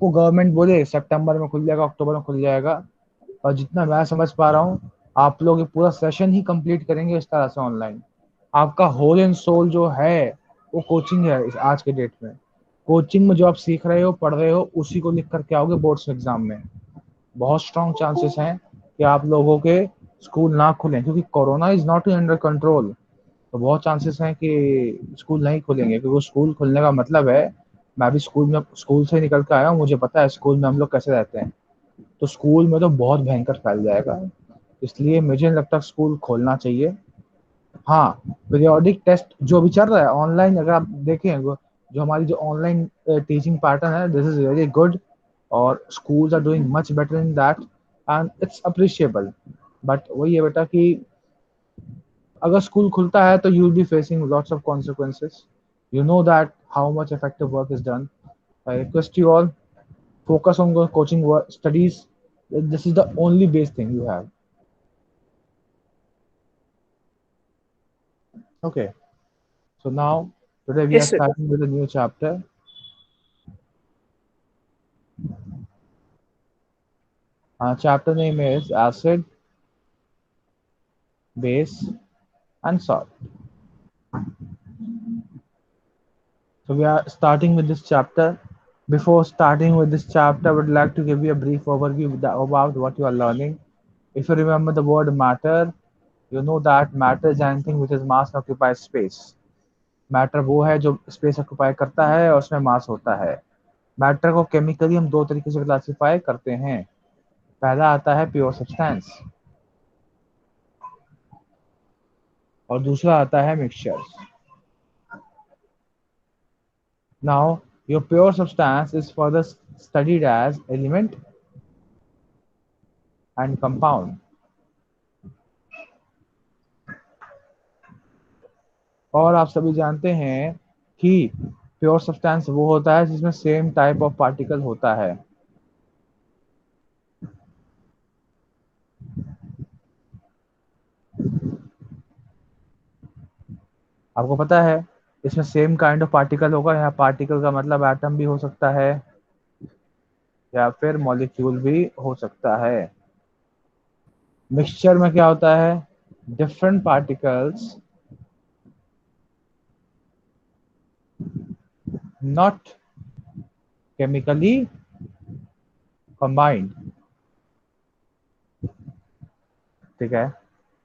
वो गवर्नमेंट बोले सितंबर में खुल जाएगा, अक्टूबर में खुल जाएगा, और जितना मैं समझ पा रहा हूँ आप लोग ये पूरा सेशन ही कंप्लीट करेंगे इस तरह से ऑनलाइन। आपका होल एंड सोल जो है वो कोचिंग है आज के डेट में। कोचिंग में जो आप सीख रहे हो, पढ़ रहे हो, उसी को लिख करके आओगे बोर्ड्स एग्जाम में। बहुत स्ट्रॉन्ग चांसेस हैं कि आप लोगों के स्कूल ना खुलें, क्योंकि corona is not under control. तो बहुत चांसेस हैं कि स्कूल नहीं खुलेंगे, क्योंकि स्कूल खुलने का मतलब है, मैं भी स्कूल से निकल के आया हूँ, मुझे पता है स्कूल में हम लोग कैसे रहते हैं। तो स्कूल में तो बहुत भयंकर फैल जाएगा, इसलिए मुझे नहीं लगता स्कूल खोलना चाहिए। हाँ, पीरियोडिक टेस्ट जो भी चल रहा है ऑनलाइन, अगर आप देखें जो हमारी जो ऑनलाइन टीचिंग पैटर्न है, दिस इज वेरी गुड, और schools are doing much better in that, and it's appreciable। But वही है बेटा कि अगर स्कूल खुलता है तो you'll be facing lots of consequences, you know that how much effective work is done। I request you all, focus on your coaching work studies, this is the only base thing you have। Okay, so now today we are Yes, sir. starting with a new chapter. Chapter name is acid, base, and salt। So we are starting with this chapter. Before starting with this chapter, I would like to give you a brief overview about what you are learning. If you remember the word matter, you know that matter is anything which is mass occupies space। Matter वो है जो space occupy करता है और उसमें मास होता है। Matter को केमिकली हम दो तरीके से क्लासिफाई करते हैं। पहला आता है प्योर सब्सटेंस, और दूसरा आता है mixtures. Now your pure substance is further studied as element and compound. और आप सभी जानते हैं कि प्योर सब्सटेंस वो होता है जिसमें सेम टाइप ऑफ पार्टिकल होता है। आपको पता है इसमें सेम काइंड ऑफ पार्टिकल होगा। यहाँ पार्टिकल का मतलब एटम भी हो सकता है या फिर मॉलिक्यूल भी हो सकता है। मिक्सचर में क्या होता है, different particles not chemically combined. ठीक है,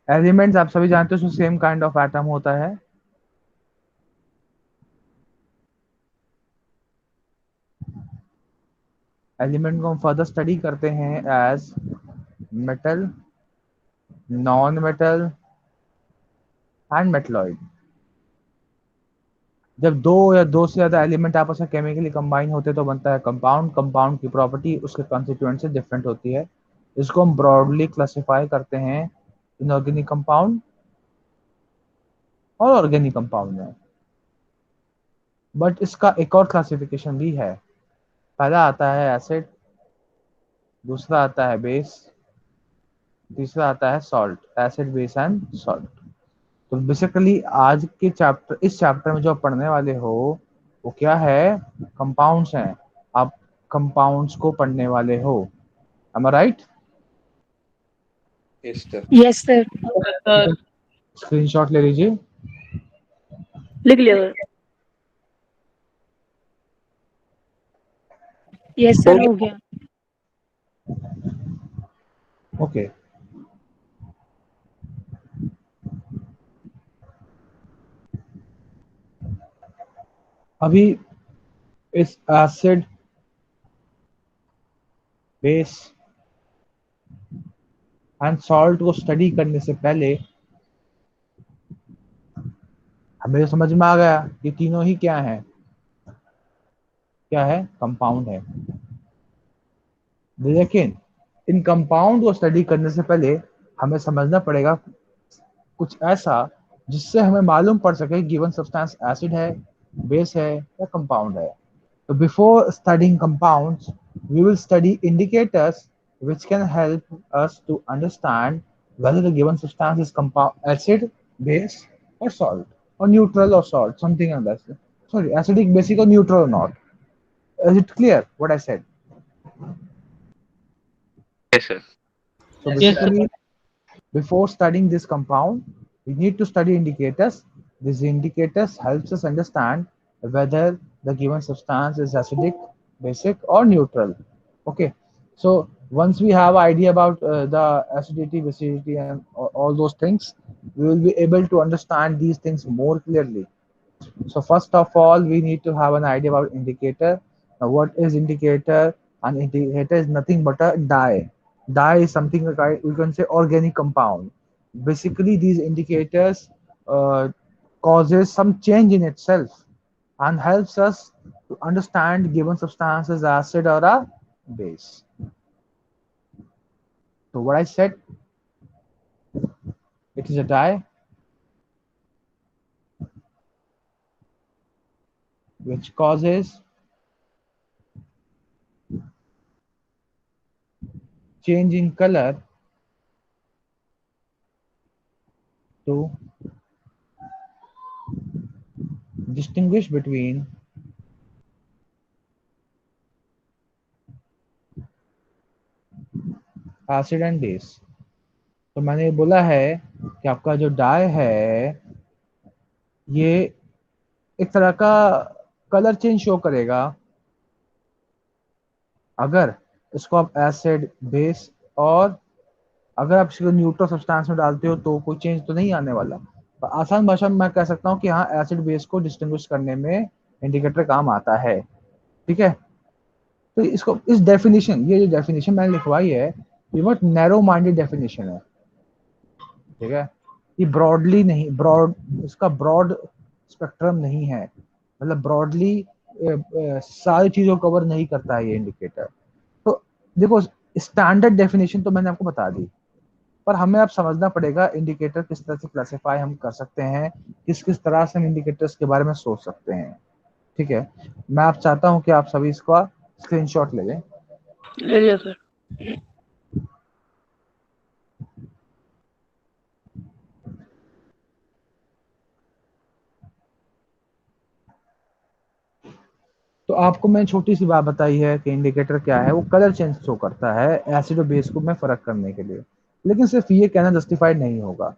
एलिमेंट्स आप सभी जानते हो उसमें सेम काइंड ऑफ एटम होता है। एलिमेंट को हम फर्दर स्टडी करते हैं as metal, non metal and metalloid. जब दो या दो से ज्यादा एलिमेंट आपस में केमिकली कंबाइन होते तो बनता है कंपाउंड। कंपाउंड की प्रॉपर्टी उसके कॉन्स्टिट्यूएंट से डिफरेंट होती है। इसको हम ब्रॉडली क्लासिफाई करते हैं इनऑर्गेनिक कंपाउंड और ऑर्गेनिक कंपाउंड में। बट इसका एक और क्लासिफिकेशन भी है। पहला आता है एसिड, दूसरा आता है बेस, तीसरा आता है salt. Acid, base and salt. तो बेसिकली आज के चैप्टर, इस चैप्टर में जो आप पढ़ने वाले हो वो क्या है, कंपाउंड्स हैं। आप कंपाउंड्स को पढ़ने वाले हो। Am I right? Yes, sir. Yes, sir. Screenshot ले लीजिए। लिख लिया sir. Yes, हो sir. गया। हो गया. ओके, अभी इस एसिड, बेस एंड सॉल्ट को स्टडी करने से पहले हमें समझ में आ गया कि तीनों ही क्या है, क्या है, कंपाउंड है। लेकिन इन कंपाउंड को स्टडी करने से पहले हमें समझना पड़ेगा कुछ ऐसा जिससे हमें मालूम पड़ सके गिवन सब्सटेंस एसिड है, बेस है या कंपाउंड है। तो before studying compounds we will study indicators which can help us to understand whether the given substance is compound acid, base or salt, or neutral or salt, something like that. Sorry, acidic, basic or neutral or not. Is it clear what I said? Yes, sir. So Yes, sir. basically, before studying this compound, we need to study indicators. These indicators helps us understand whether the given substance is acidic, basic, or neutral. Okay, so once we have idea about the acidity, basicity, and all those things, we will be able to understand these things more clearly. So first of all, we need to have an idea about indicator. Now, what is indicator? An indicator is nothing but a dye. Dye is something like we can say organic compound. Basically, these indicators causes some change in itself and helps us to understand given substance is acid or a base. So what I said, it is a dye which causes change in color to distinguish between acid and base. तो मैंने बोला है कि आपका जो die है ये एक तरह का कलर चेंज शो करेगा अगर इसको आप एसिड बेस, और अगर आप इसको न्यूट्रल सब्सटेंस में डालते हो तो कोई चेंज तो नहीं आने वाला। तो आसान भाषा में मैं कह सकता हूँ कि हाँ, एसिड बेस को डिस्टिंग्विश करने में इंडिकेटर काम आता है। ठीक है, तो इसको इस डेफिनेशन, ये जो डेफिनेशन मैंने लिखवाई है ये बहुत नैरो माइंडेड डेफिनेशन है। ठीक है, ये ब्रॉडली नहीं, ब्रॉड इसका ब्रॉड स्पेक्ट्रम नहीं है, मतलब ब्रॉडली सारी चीजों को कवर नहीं करता है ये इंडिकेटर। तो देखो, स्टैंडर्ड डेफिनेशन तो मैंने आपको बता दी, पर हमें अब समझना पड़ेगा इंडिकेटर किस तरह से क्लासिफाई हम कर सकते हैं, किस किस तरह से हम इंडिकेटर्स के बारे में सोच सकते हैं। ठीक है, मैं आप चाहता हूं कि आप सभी इसका स्क्रीनशॉट ले लें। ले लिया सर। तो आपको मैंने छोटी सी बात बताई है कि इंडिकेटर क्या है, वो कलर चेंज शो करता है एसिड और बेस को में फर्क करने के लिए, लेकिन सिर्फ ये कहना जस्टिफाइड नहीं होगा।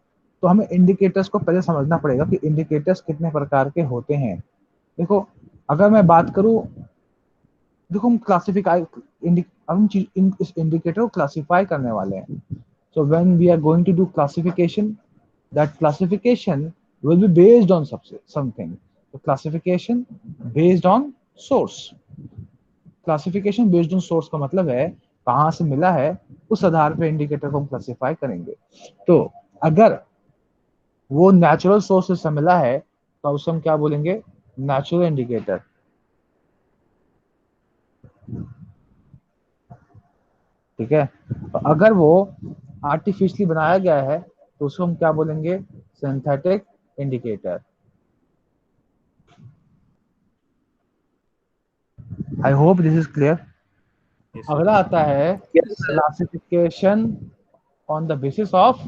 तो हमें इंडिकेटर्स को पहले समझना पड़ेगा कि इंडिकेटर्स कितने प्रकार के होते हैं। देखो, अगर मैं बात करूं, देखो हम क्लासिफाई हम इस इंडिकेटर को क्लासिफाई करने वाले हैं। So when we are going to do classification, that classification will be based on something. तो classification based on source, classification based on source का मतलब है कहाँ से मिला है, उस आधार पे इंडिकेटर को हम क्लासिफाई करेंगे। तो अगर वो नेचुरल सोर्स से मिला है तो उसे हम क्या बोलेंगे, नेचुरल इंडिकेटर। ठीक है, तो अगर वो आर्टिफिशियली बनाया गया है तो उसको हम क्या बोलेंगे, synthetic indicator. I hope this is clear. Yes, sir. अगला आता है yes sir. Classification on the basis of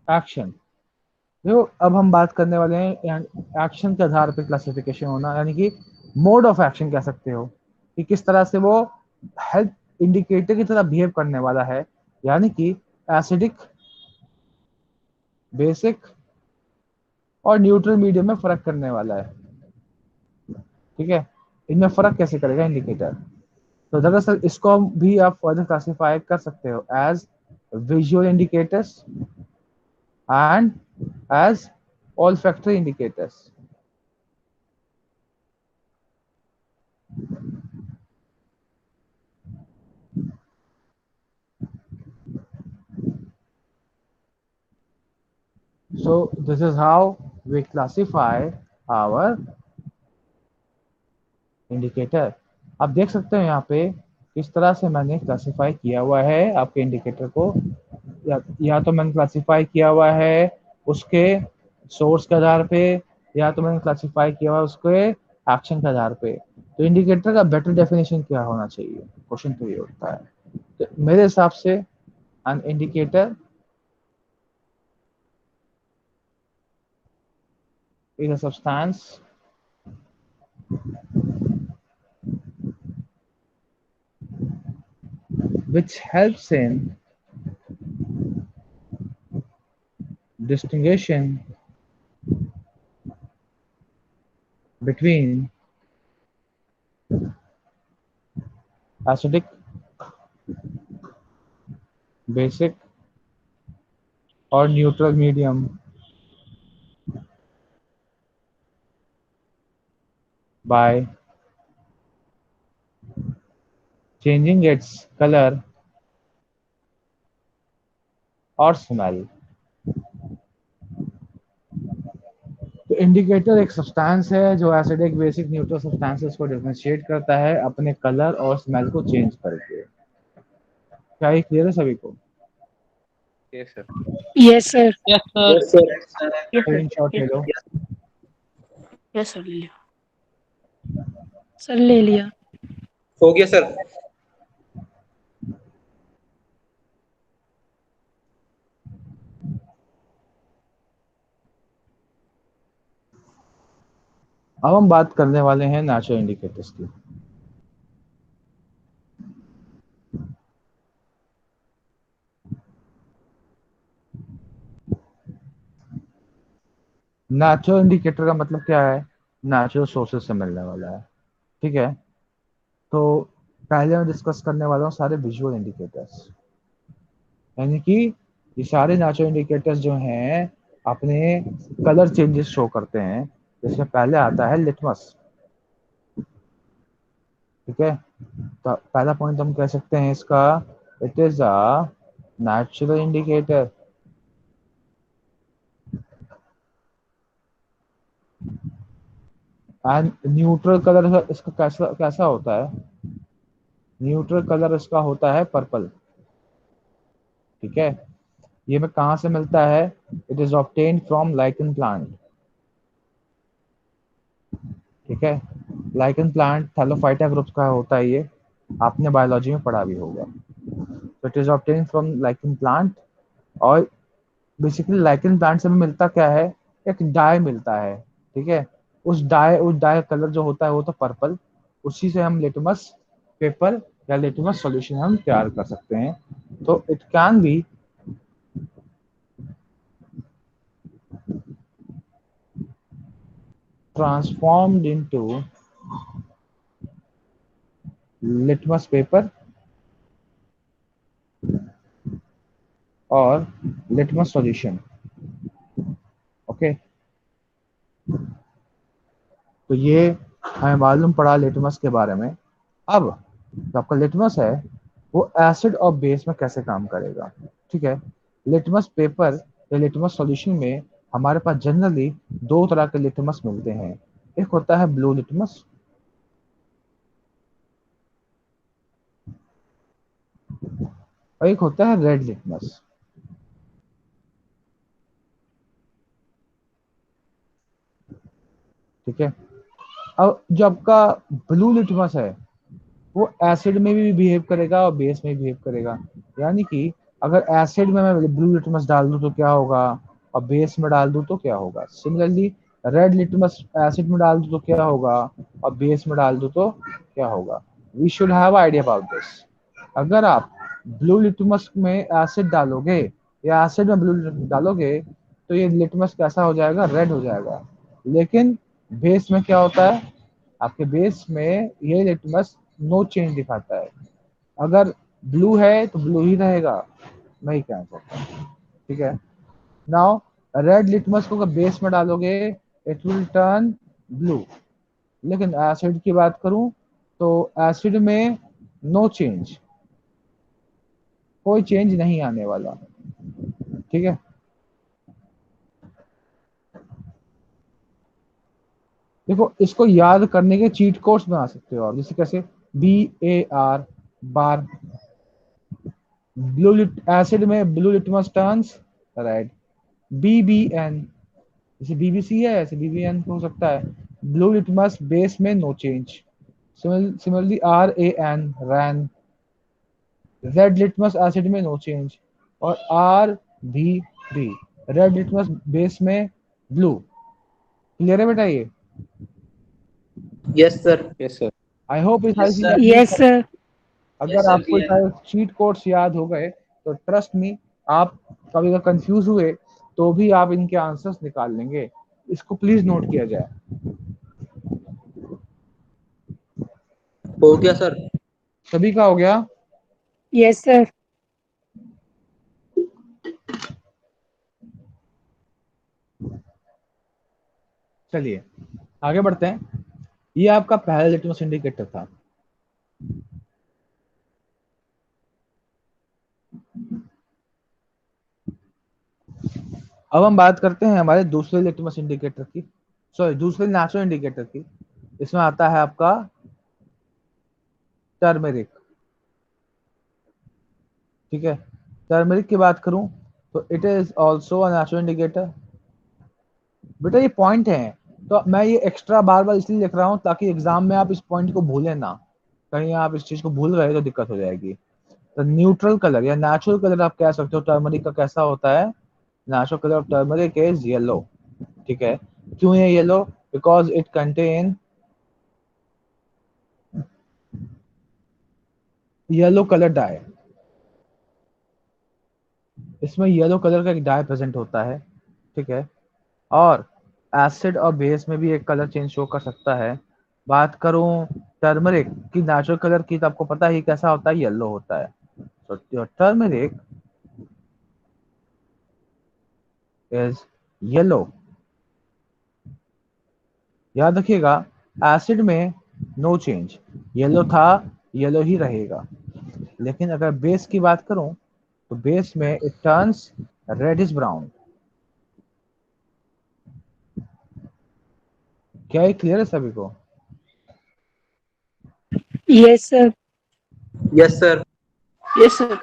action. देखो, अब हम बात करने वाले हैं एक्शन के आधार पर क्लासिफिकेशन होना, यानी कि मोड ऑफ एक्शन कह सकते हो कि किस तरह से वो हेल्प इंडिकेटर की तरह बिहेव करने वाला है, यानी कि एसिडिक, बेसिक और न्यूट्रल मीडियम में फर्क करने वाला है। ठीक है, इनमें फर्क कैसे करेगा इंडिकेटर। तो दरअसल इसको भी आप फर्दर क्लासिफाई कर सकते हो as visual indicators and as olfactory indicators. So this is how we classify our indicator. आप देख सकते हो यहाँ पे किस तरह से मैंने क्लासिफाई किया हुआ है आपके इंडिकेटर को। या तो मैंने क्लासिफाई किया हुआ है उसके सोर्स के आधार पे, या तो मैंने क्लासिफाई किया हुआ है उसके एक्शन के आधार पे। तो इंडिकेटर का बेटर डेफिनेशन क्या होना चाहिए, क्वेश्चन तो ये होता है। तो मेरे हिसाब से an indicator is a substance which helps in distinguishing between acidic, basic, or neutral medium by changing its color or smell. तो इंडिकेटर एक सब्सटेंस है जो एसिडिक, बेसिक, न्यूट्रल सब्सटेंसेस को डिफरेंशिएट करता है अपने कलर और स्मेल को चेंज करके। क्या ये क्लियर है सभी को? Yes sir. Yes sir. Yes sir. Yes sir. Screenshot ले लो। यस सर, ले लिया सर, ले लिया। हो गया सर। अब हम बात करने वाले हैं नेचुरल इंडिकेटर्स की। नेचुरल इंडिकेटर का मतलब क्या है? नेचुरल सोर्सेज से मिलने वाला है। ठीक है, तो पहले मैं डिस्कस करने वाला हूँ सारे विजुअल इंडिकेटर्स, यानी कि ये सारे नेचुरल इंडिकेटर्स जो हैं अपने कलर चेंजेस शो करते हैं। जिसमें पहले आता है लिटमस। ठीक है, तो पहला पॉइंट हम कह सकते हैं इसका, it is a natural indicator. And neutral colour इसका कैसा कैसा होता है? न्यूट्रल कलर इसका होता है पर्पल। ठीक है, ये में कहाँ से मिलता है? It is obtained from lichen plant. ठीक है, लाइकन प्लांट थैलोफाइटा ग्रुप का होता है ये, आपने बायोलॉजी में पढ़ा भी होगा। तो it is obtained from lichen plant, और बेसिकली लाइकन प्लांट से मिलता क्या है? एक डाई मिलता है। ठीक है, उस डाई कलर जो होता है वो तो पर्पल, उसी से हम लिटमस पेपर या लिटमस सॉल्यूशन हम तैयार कर सकते हैं। तो it can be transformed into litmus paper और litmus solution। ओके, तो ये हमें मालूम पड़ा लिटमस के बारे में। अब जो आपका लिटमस है वो एसिड और बेस में कैसे काम करेगा? ठीक है, लिटमस पेपर या लिटमस सॉल्यूशन में हमारे पास जनरली दो तरह के लिटमस मिलते हैं। एक होता है ब्लू लिटमस, और एक होता है रेड लिटमस। ठीक है, अब जो आपका ब्लू लिटमस है वो एसिड में भी बिहेव करेगा और बेस में भी बिहेव करेगा। यानी कि अगर एसिड में मैं ब्लू लिटमस डाल दूं तो क्या होगा, और बेस में डाल दूं तो क्या होगा। सिमिलरली रेड लिटमस एसिड में डाल दूं तो क्या होगा, और बेस में डाल दूं तो क्या होगा। We should have idea about this. अगर आप ब्लू लिटमस में एसिड डालोगे या एसिड में ब्लू लिटमस डालोगे तो ये लिटमस कैसा हो जाएगा? रेड हो जाएगा। लेकिन बेस में क्या होता है? आपके बेस में ये लिटमस नो चेंज दिखाता है। अगर ब्लू है तो ब्लू ही रहेगा, मैं ही कहना चाहता हूँ। ठीक है, नाउ रेड लिटमस को अगर बेस में डालोगे इट विल टर्न ब्लू। लेकिन एसिड की बात करूं तो एसिड में नो चेंज, कोई चेंज नहीं आने वाला। ठीक है, देखो इसको याद करने के चीट कोड्स बना सकते हो आप, जैसे कैसे BAR बार। ब्लू एसिड में blue litmus turns red. BBN, जैसे BBC है ऐसे BBN हो सकता है। ब्लू लिटमस बेस में नो चेंज। सिमिलरली RAN रैन। रेड लिटमस एसिड में नो चेंज। और RBB रेड लिटमस बेस में ब्लू। क्लियर है बेटा ये? Yes sir. Yes sir. I hope ये सारी Yes, चीजें sir. आपको Yes, sir. अगर आपको सारे चीट कोड्स याद हो गए तो ट्रस्ट मी, आप कभी अगर कंफ्यूज हुए तो भी आप इनके आंसर्स निकाल लेंगे। इसको प्लीज नोट किया जाए। हो गया सर। सभी का हो गया? Yes, sir. चलिए आगे बढ़ते हैं। ये आपका पहला लिटमस इंडिकेटर था। अब हम बात करते हैं हमारे दूसरे लिटमस इंडिकेटर की, सॉरी दूसरे नेचुरल इंडिकेटर की। इसमें आता है आपका टर्मेरिक। ठीक है, टर्मेरिक की बात करूं तो it is also a natural indicator. बेटा ये पॉइंट है, तो मैं ये एक्स्ट्रा बार बार इसलिए लिख रहा हूं ताकि एग्जाम में आप इस पॉइंट को भूलें ना। कहीं आप इस चीज को भूल गए तो दिक्कत हो जाएगी। तो न्यूट्रल कलर या नेचुरल कलर आप कह सकते हो टर्मरिक का कैसा होता है। Natural colour of turmeric is yellow. ठीक है, क्यों है yellow? Because it contain yellow colour dye. इसमें येलो कलर का एक डाई प्रेजेंट होता है। ठीक है, और एसिड और बेस में भी एक कलर चेंज शो कर सकता है। बात करूं टर्मरिक की नेचुरल कलर की तो आपको पता ही कैसा होता है, येलो होता है। तो टर्मरिक इज येलो। याद रखिएगा, एसिड में नो चेंज, येलो था येलो ही रहेगा। लेकिन अगर बेस की बात करूं तो बेस में इट टर्न्स रेडिश ब्राउन। क्या ये क्लियर है सभी को? Yes, sir. Yes sir. Yes, sir.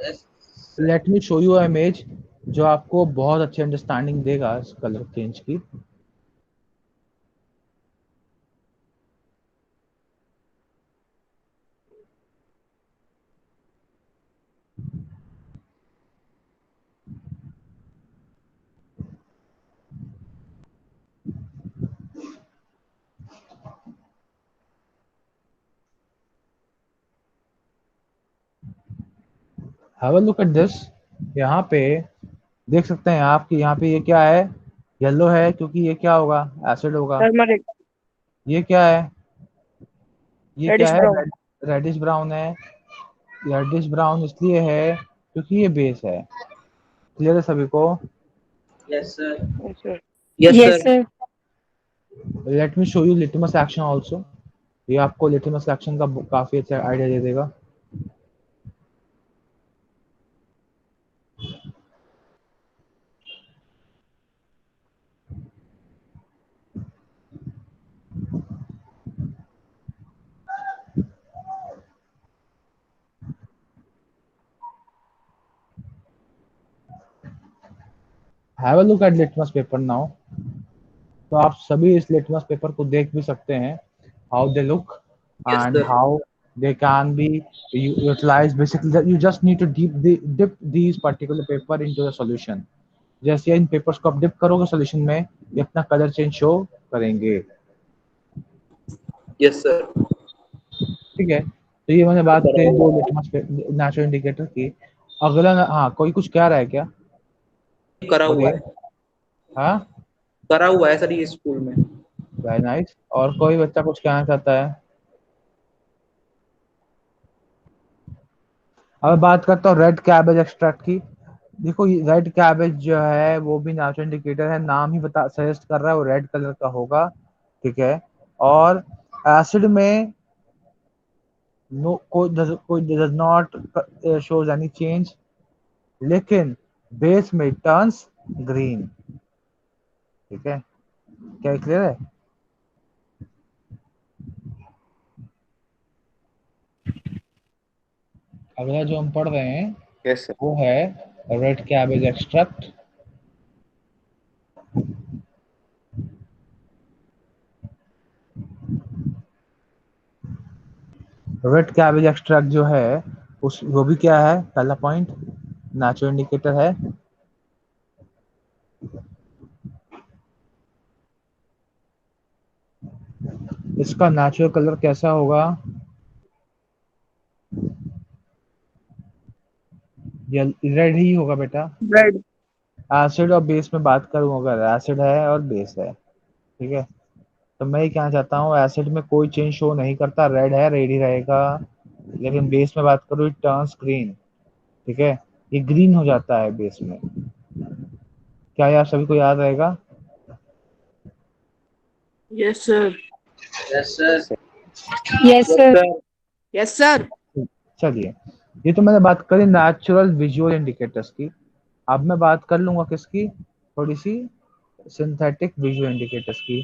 Let me show you image जो आपको बहुत अच्छी अंडरस्टैंडिंग देगा इस कलर चेंज की। Have a look at this. यहाँ पे देख सकते हैं आप कि यहाँ पे ये क्या है, येलो है क्योंकि ये क्या होगा, एसिड होगा। Turmeric. ये क्या है, ये क्या Reddish है, brown. रेडिश ब्राउन है। रेडिश ब्राउन इसलिए है क्योंकि ये बेस है। क्लियर है सभी को? Yes sir. Yes, sir. Yes Yes, sir. sir. Let me show you litmus action also. ये आपको लिटमस एक्शन का काफी अच्छा आइडिया दे देगा। Have a look eight litmus paper now. तो आप सभी इस लिटमस पेपर को देख भी सकते हैं, how they look yes and sir. how they can be utilized. Basically that you just need to dip these particular paper into the solution. जैसे इन पेपर्स को आप डिप करोगे सॉल्यूशन में, ये अपना कलर चेंज शो करेंगे। Yes sir. ठीक है, तो ये मैंने बात करी दो लिटमस नेचुरल इंडिकेटर की। अगला हाँ, कोई कुछ कह रहा है क्या? करा हुआ बोलिए। है। हाँ, करा हुआ है सर ये स्कूल में। Very nice. और कोई बच्चा कुछ कहना चाहता है? अब बात करता हूँ रेड कैबेज एक्सट्रैक्ट की। देखो रेड कैबेज जो है वो भी नेचुरल इंडिकेटर है, नाम ही बता सजेस्ट कर रहा है वो रेड कलर का होगा। ठीक है, और एसिड में नो कोई does not shows any change, लेकिन बेस में टर्न्स ग्रीन। ठीक है, क्या क्लियर है? अगला जो हम पढ़ रहे हैं यस सर। वो है red cabbage extract. Red cabbage extract जो है उस वो भी क्या है, पहला पॉइंट नेचुरल इंडिकेटर है। इसका नेचुरल कलर कैसा होगा? ये रेड ही होगा बेटा। Red. एसिड और बेस में बात करूं, अगर एसिड है और बेस है, ठीक है, तो मैं ये कहना चाहता हूँ एसिड में कोई चेंज शो नहीं करता, रेड है रेड ही रहेगा। लेकिन बेस में बात करूँ, इट टर्न्स ग्रीन, ठीक है, ये ग्रीन हो जाता है बेस में। क्या ये आप सभी को याद रहेगा? Yes, sir. Yes, sir. Yes, sir. Yes, sir. चलिए, ये तो मैंने बात करी नेचुरल विजुअल इंडिकेटर्स की। अब मैं बात कर लूंगा किसकी, थोड़ी सी सिंथेटिक विजुअल इंडिकेटर्स की।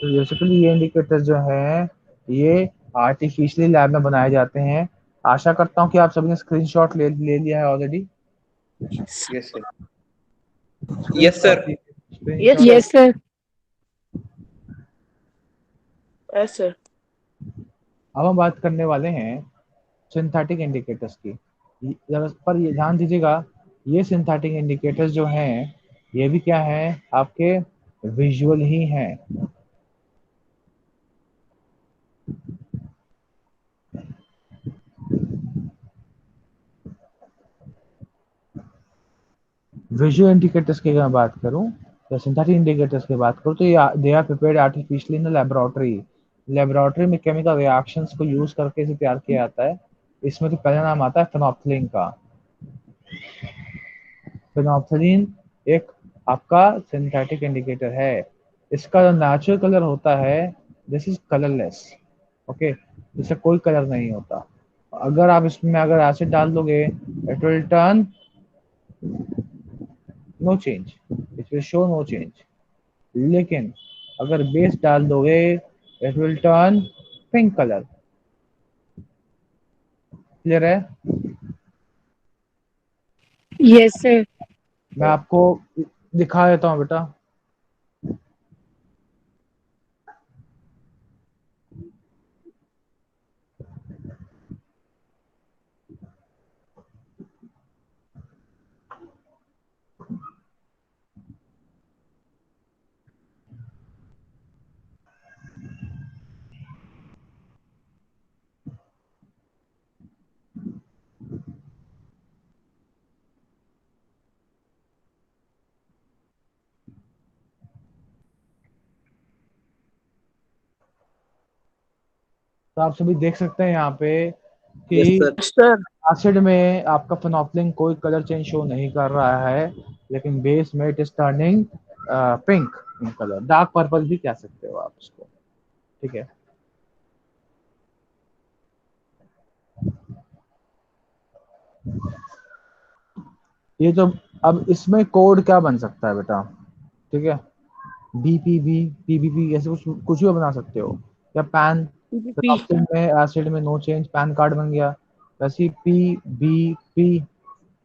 तो बेसिकली ये इंडिकेटर्स जो हैं ये आर्टिफिशियली लैब में बनाए जाते हैं। आशा करता हूँ कि आप सभी ने स्क्रीनशॉट ले लिया है already. Yes, sir. Yes, sir. Yes, screenshot. yes, sir. Yes, sir. अब हम बात करने वाले हैं सिंथेटिक इंडिकेटर्स की। पर ये ध्यान दीजिएगा, ये सिंथेटिक इंडिकेटर्स जो हैं ये भी क्या हैं, आपके विजुअल ही हैं। विजुअल इंडिकेटर्स की अगर मैं बात करूं या सिंथेटिक इंडिकेटर्स की बात करूं, तो ये they are prepared artificially in laboratory. Laboratory में केमिकल रिएक्शंस को यूज करके इसे तैयार किया जाता है। इसमें तो पहला नाम आता है फेनोल्फथालीन का। फेनोल्फथालीन एक आपका सिंथेटिक इंडिकेटर है। इसका जो नेचुरल कलर होता है, दिस इज कलरलेस, ओके, इससे कोई कलर नहीं होता। अगर आप इसमें अगर एसिड डाल दोगे, it will turn no change, it will show no change. लेकिन अगर बेस डाल दोगे, it will turn pink colour. Clear है? Yes, sir. मैं आपको दिखा देता हूँ बेटा। तो आप सभी देख सकते हैं यहाँ पे कि Yes, sir. Yes, sir. Acid में आपका फेनोल्फथालीन कोई कलर चेंज शो नहीं कर रहा है, लेकिन बेस में it is turning pink in colour, dark purple भी कह सकते हो आप इसको, ठीक है। ये तो अब इसमें कोड क्या बन सकता है बेटा, ठीक है, बीपीबी पीबीपी ऐसे कुछ कुछ भी बना सकते हो, या पैन, PPP. फेनोल्फथालीन में एसिड में नो चेंज पैन कार्ड बन गया। वैसे P B P,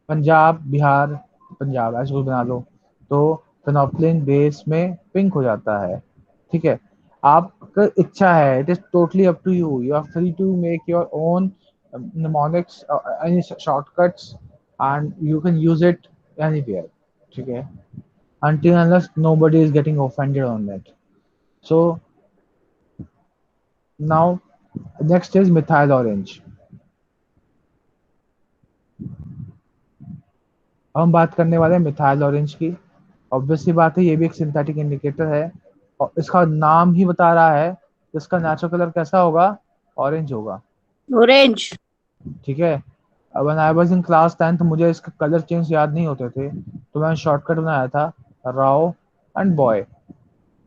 Punjab Bihar Punjab ऐसे कुछ बना लो, तो फेनोल्फथालीन बेस में पिंक हो जाता है, ठीक है। आपका इच्छा है, it is totally up to you, you are free to make your own mnemonics, any shortcuts, and you can use it anywhere, ठीक है, until unless nobody is getting offended on it. So now next is methyl orange। अब हम बात करने वाले हैं methyl orange की। Obviously बात है, ये भी एक सिंथेटिक इंडिकेटर है और इसका नाम ही बता रहा है, इसका नेचुरल कलर कैसा होगा, ऑरेंज होगा, Orange. ठीक है। अब when I was in class 10th मुझे इसके कलर चेंज याद नहीं होते थे, तो मैंने शॉर्टकट बनाया था राव एंड बॉय,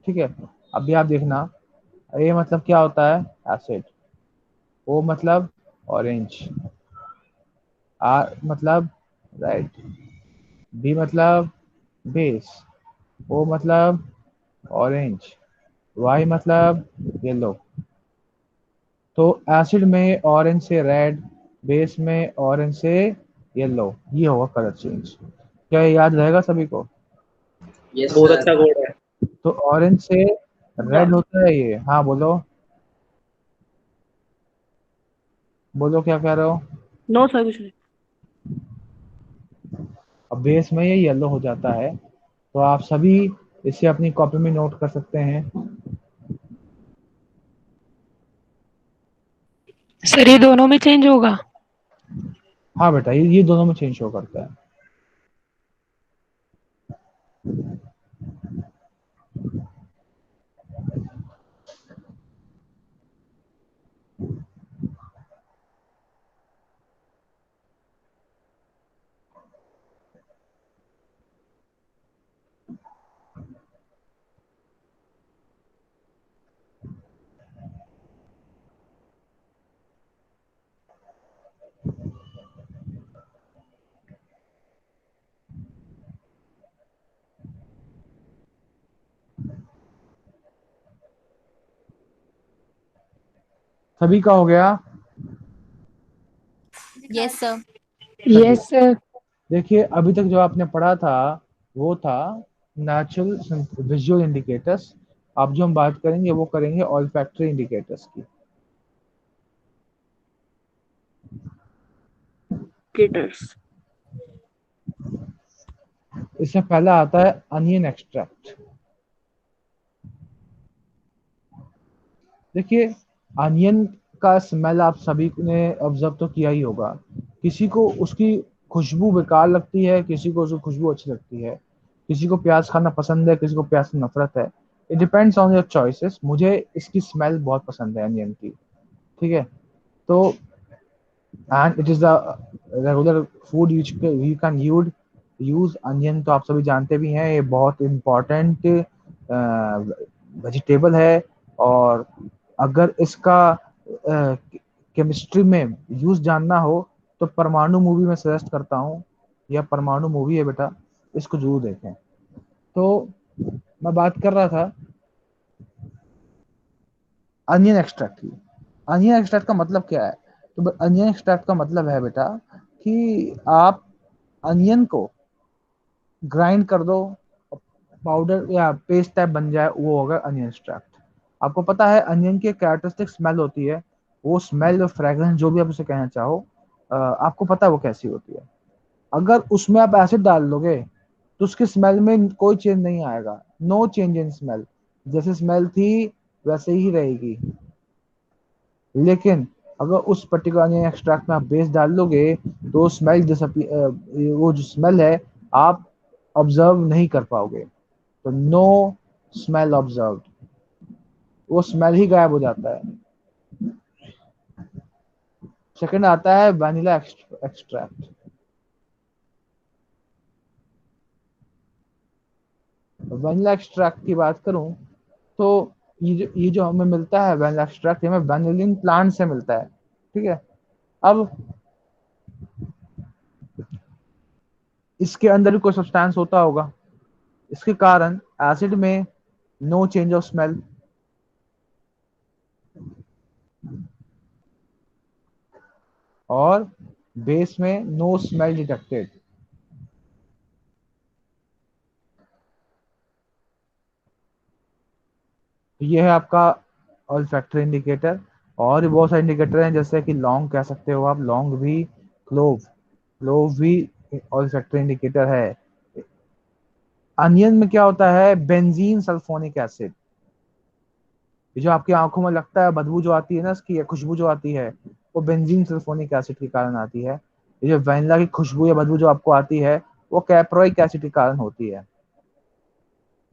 ठीक है। अभी आप देखना, ये मतलब क्या होता है, एसिड, ओ मतलब ऑरेंज, आर मतलब रेड, बी मतलब बेस, ओ मतलब ऑरेंज, वाई मतलब येलो। तो एसिड में ऑरेंज से रेड, बेस में ऑरेंज से येलो, ये होगा कलर चेंज। क्या ये याद रहेगा सभी को? Yes, बहुत अच्छा कोड है। तो ऑरेंज से Yeah. रेड होता है ये, हाँ बोलो, बोलो क्या कह रहे हो। No, sir. कुछ नहीं. अब बेस में ये येलो हो जाता है, तो आप सभी इसे अपनी कॉपी में नोट कर सकते हैं। सर ये दोनों में चेंज होगा? हाँ बेटा, ये दोनों में चेंज शो करता है। सभी का हो गया? Yes sir. Yes sir. देखिए, अभी तक जो आपने पढ़ा था वो था नेचुरल विजुअल इंडिकेटर्स। अब जो हम बात करेंगे वो करेंगे ऑल्फैक्टरी इंडिकेटर्स की। गिटर्स। इसमें पहला आता है अनियन एक्सट्रैक्ट। देखिए, अनियन का स्मेल आप सभी ने ऑब्जर्व तो किया ही होगा। किसी को उसकी खुशबू बेकार लगती है, किसी को उसकी खुशबू अच्छी लगती है, किसी को प्याज खाना पसंद है, किसी को प्याज से नफरत है। It depends on your choices. मुझे इसकी स्मेल बहुत पसंद है अनियन की, ठीक है। तो and it is the regular food you can use onion. तो आप सभी जानते भी हैं, ये बहुत इम्पोर्टेंट वेजिटेबल है। और अगर इसका केमिस्ट्री में यूज जानना हो तो परमाणु मूवी में सजेस्ट करता हूँ। यह परमाणु मूवी है बेटा, इसको जरूर देखें। तो मैं बात कर रहा था अनियन एक्सट्रैक्ट की। अनियन एक्सट्रैक्ट का मतलब क्या है? तो अनियन एक्सट्रैक्ट का मतलब है बेटा कि आप अनियन को ग्राइंड कर दो, पाउडर या पेस्ट टाइप बन जाए, वो होगा अनियन एक्सट्रैक्ट। आपको पता है अनियन की कैरेक्टरिस्टिक स्मेल होती है। वो स्मेल और फ्रेग्रेंस जो भी आप उसे कहना चाहो, आपको पता है वो कैसी होती है। अगर उसमें आप एसिड डाल दोगे तो उसकी स्मेल में कोई चेंज नहीं आएगा। नो चेंज इन स्मेल, जैसे स्मेल थी वैसे ही रहेगी। लेकिन अगर उस पर्टिकुलर अनियन एक्सट्रैक्ट में आप बेस डाल लोगे तो स्मेल वो जो स्मेल है आप ऑब्जर्व नहीं कर पाओगे। तो नो स्मेल ऑब्जर्व्ड, वो स्मेल ही गायब हो जाता है। सेकंड आता है वैनिला एक्सट्रैक्ट। वैनिला एक्सट्रैक्ट की बात करूं तो ये जो हमें मिलता है वैनिला एक्सट्रैक्ट, हमें वैनिलिन प्लांट से मिलता है, ठीक है। अब इसके अंदर भी कोई सब्सटेंस होता होगा, इसके कारण एसिड में नो चेंज ऑफ स्मेल, और बेस में नो स्मेल डिटेक्टेड। ये है आपका ऑल्फैक्टरी इंडिकेटर। और भी बहुत सारे इंडिकेटर हैं, जैसे कि लौंग कह सकते हो आप, लौंग भी, क्लोव, क्लोव भी ऑल्फैक्टरी इंडिकेटर है। अनियन में क्या होता है? Benzene sulphonic acid. ये जो आपकी आंखों में लगता है बदबू जो आती है ना, इसकी खुशबू जो आती है, वो बेंजीन सल्फोनिक एसिड के कारण आती है। ये जो वैनिला की खुशबू या बदबू जो आपको आती है, वो कैप्रोइक एसिड के कारण होती है।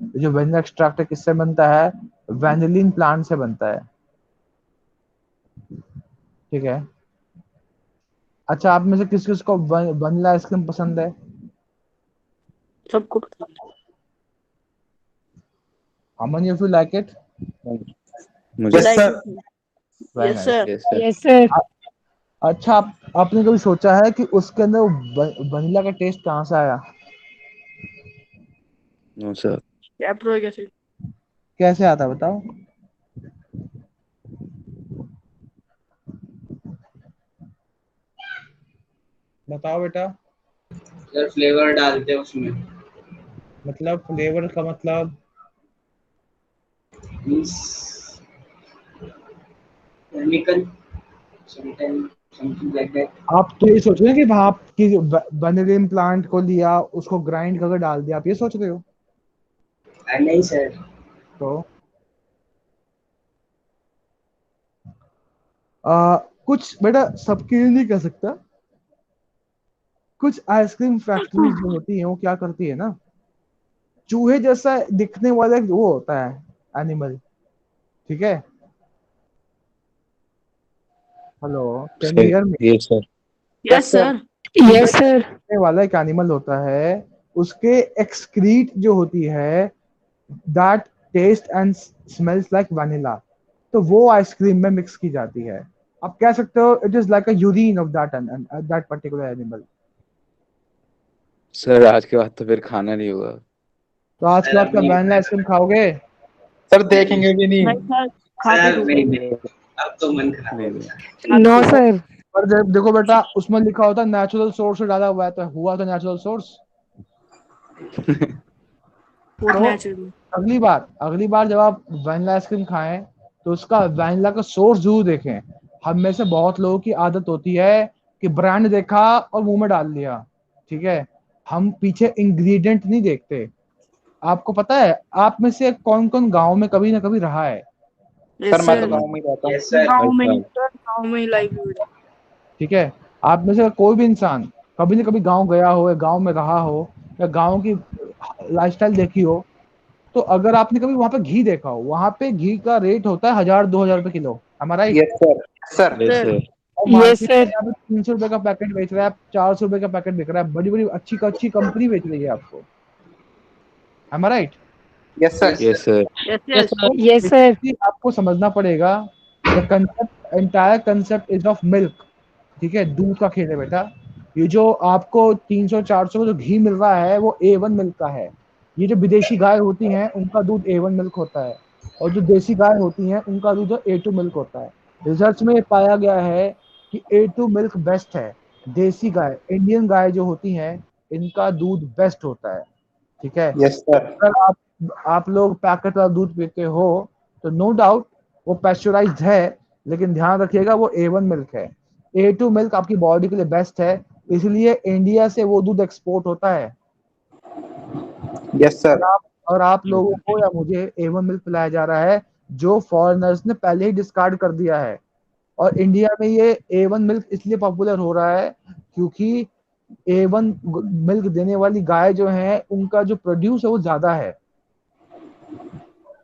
ये जो वैनिला एक्सट्रैक्ट किससे बनता है? वैनिलिन प्लांट से बनता है, ठीक है। अच्छा, आप में से किस किस को वनीला आइसक्रीम पसंद है? सबको पसंद है। अमन, यू फील लाइक इट? मुझे yes sir. Very yes nice. Sir. Yes sir. Yes sir. अच्छा, आपने कभी सोचा है कि उसके अंदर वनीला का टेस्ट कहाँ से आया? No sir. Caproic acid. कैसे आता है बताओ? बताओ बेटा। सर फ्लेवर डालते हैं उसमें। मतलब फ्लेवर का मतलब? Means chemical sometime something like that. आप तो ये सोच रहे हो कि वहां की वनीलिन प्लांट को लिया, उसको ग्राइंड करके डाल दिया, आप ये सोच रहे हो? नहीं सर। तो कुछ बेटा सबके लिए नहीं कर सकता, कुछ आइसक्रीम फैक्ट्रीज जो होती है वो क्या करती है ना, चूहे जैसा दिखने वाला एक वो होता है एनिमल, ठीक है। Hello, can you sir hear me? Yeah sir yes sir. Yes sir. दिखने वाला एक एनिमल होता है, उसके एक्सक्रीट जो होती है, that taste and smells like vanilla, तो वो आइसक्रीम में मिक्स की जाती है। आप कह सकते हो it is like a urine of that particular animal. Sir आज के बाद तो फिर खाना नहीं होगा। तो आज के बाद क्या वैनिला आइसक्रीम खाओगे? सर देखेंगे भी नहीं। नहीं सर, खा के सर नहीं देखो। नहीं, अब तो मन खराब हो नहीं गया। No sir. पर जब देखो बेटा उसमें लिखा होता है नेचुरल सोर्स से डाला हुआ है, तो हुआ तो नेचुरल सोर्स। फूड तो नेचुरल। अगली बार जब आप वैनिला आइसक्रीम खाएं तो उसका वैनिला का सोर्स जरूर देखें। हम में से बहुत लोगों की आदत होती है कि ब्रांड देखा और मुंह में डाल लिया, ठीक है, हम पीछे इंग्रेडिएंट नहीं देखते। आपको पता है आप में से कौन कौन गांव में कभी ना कभी रहा है? सर मैं तो सर गाँव में ही रहता हूँ। Yes sir. गाँव में अच्छा। ही सर, गाँव में ही लाइवलीहुड है। ठीक है, आप में से कोई भी इंसान कभी ना कभी गांव गया हो या गांव में रहा हो या गांव की लाइफस्टाइल देखी हो, तो अगर आपने कभी वहां पे घी देखा हो, वहां पे घी का रेट होता है 1,000-2,000 रुपए किलो, हमारा right? Yes sir. Sir yes sir sir. और मार्केट में यहाँ पे 300 रुपए का पैकेट बेच रहा है, 400 रुपए का पैकेट बिक रहा है, बड़ी बड़ी अच्छी कंपनी बेच रही है आपको, हमारा right? Yes sir. Yes sir. Yes yes. Yes sir. आपको समझना पड़ेगा the concept, entire concept is of milk, ठीक है, दूध का खेल है बेटा। ये जो आपको 300-400 जो घी मिल रहा है वो A1 मिल्क का है। ये जो विदेशी गाय होती हैं उनका दूध A1 मिल्क होता है, और जो देसी गाय होती हैं उनका दूध A2 मिल्क होता है। रिसर्च में पाया गया है कि A2 मिल्क बेस्ट है। देसी गाय, इंडियन गाय जो होती हैं, इनका दूध बेस्ट होता है, ठीक है। Yes sir. अगर आप लोग पैकेट वाला दूध पीते हो तो नो डाउट वो पैस्चराइज्ड है, लेकिन ध्यान रखिएगा वो A1 मिल्क है। A2 मिल्क आपकी बॉडी के लिए बेस्ट है, इसलिए इंडिया से वो दूध एक्सपोर्ट होता है। Yes sir. और आप लोगों को या मुझे A1 मिल्क पिलाया जा रहा है, जो फॉरेनर्स ने पहले ही डिस्कार्ड कर दिया है। और इंडिया में ये A1 मिल्क इसलिए पॉपुलर हो रहा है क्योंकि A1 मिल्क देने वाली गाय जो है उनका जो प्रोड्यूस है वो ज्यादा है,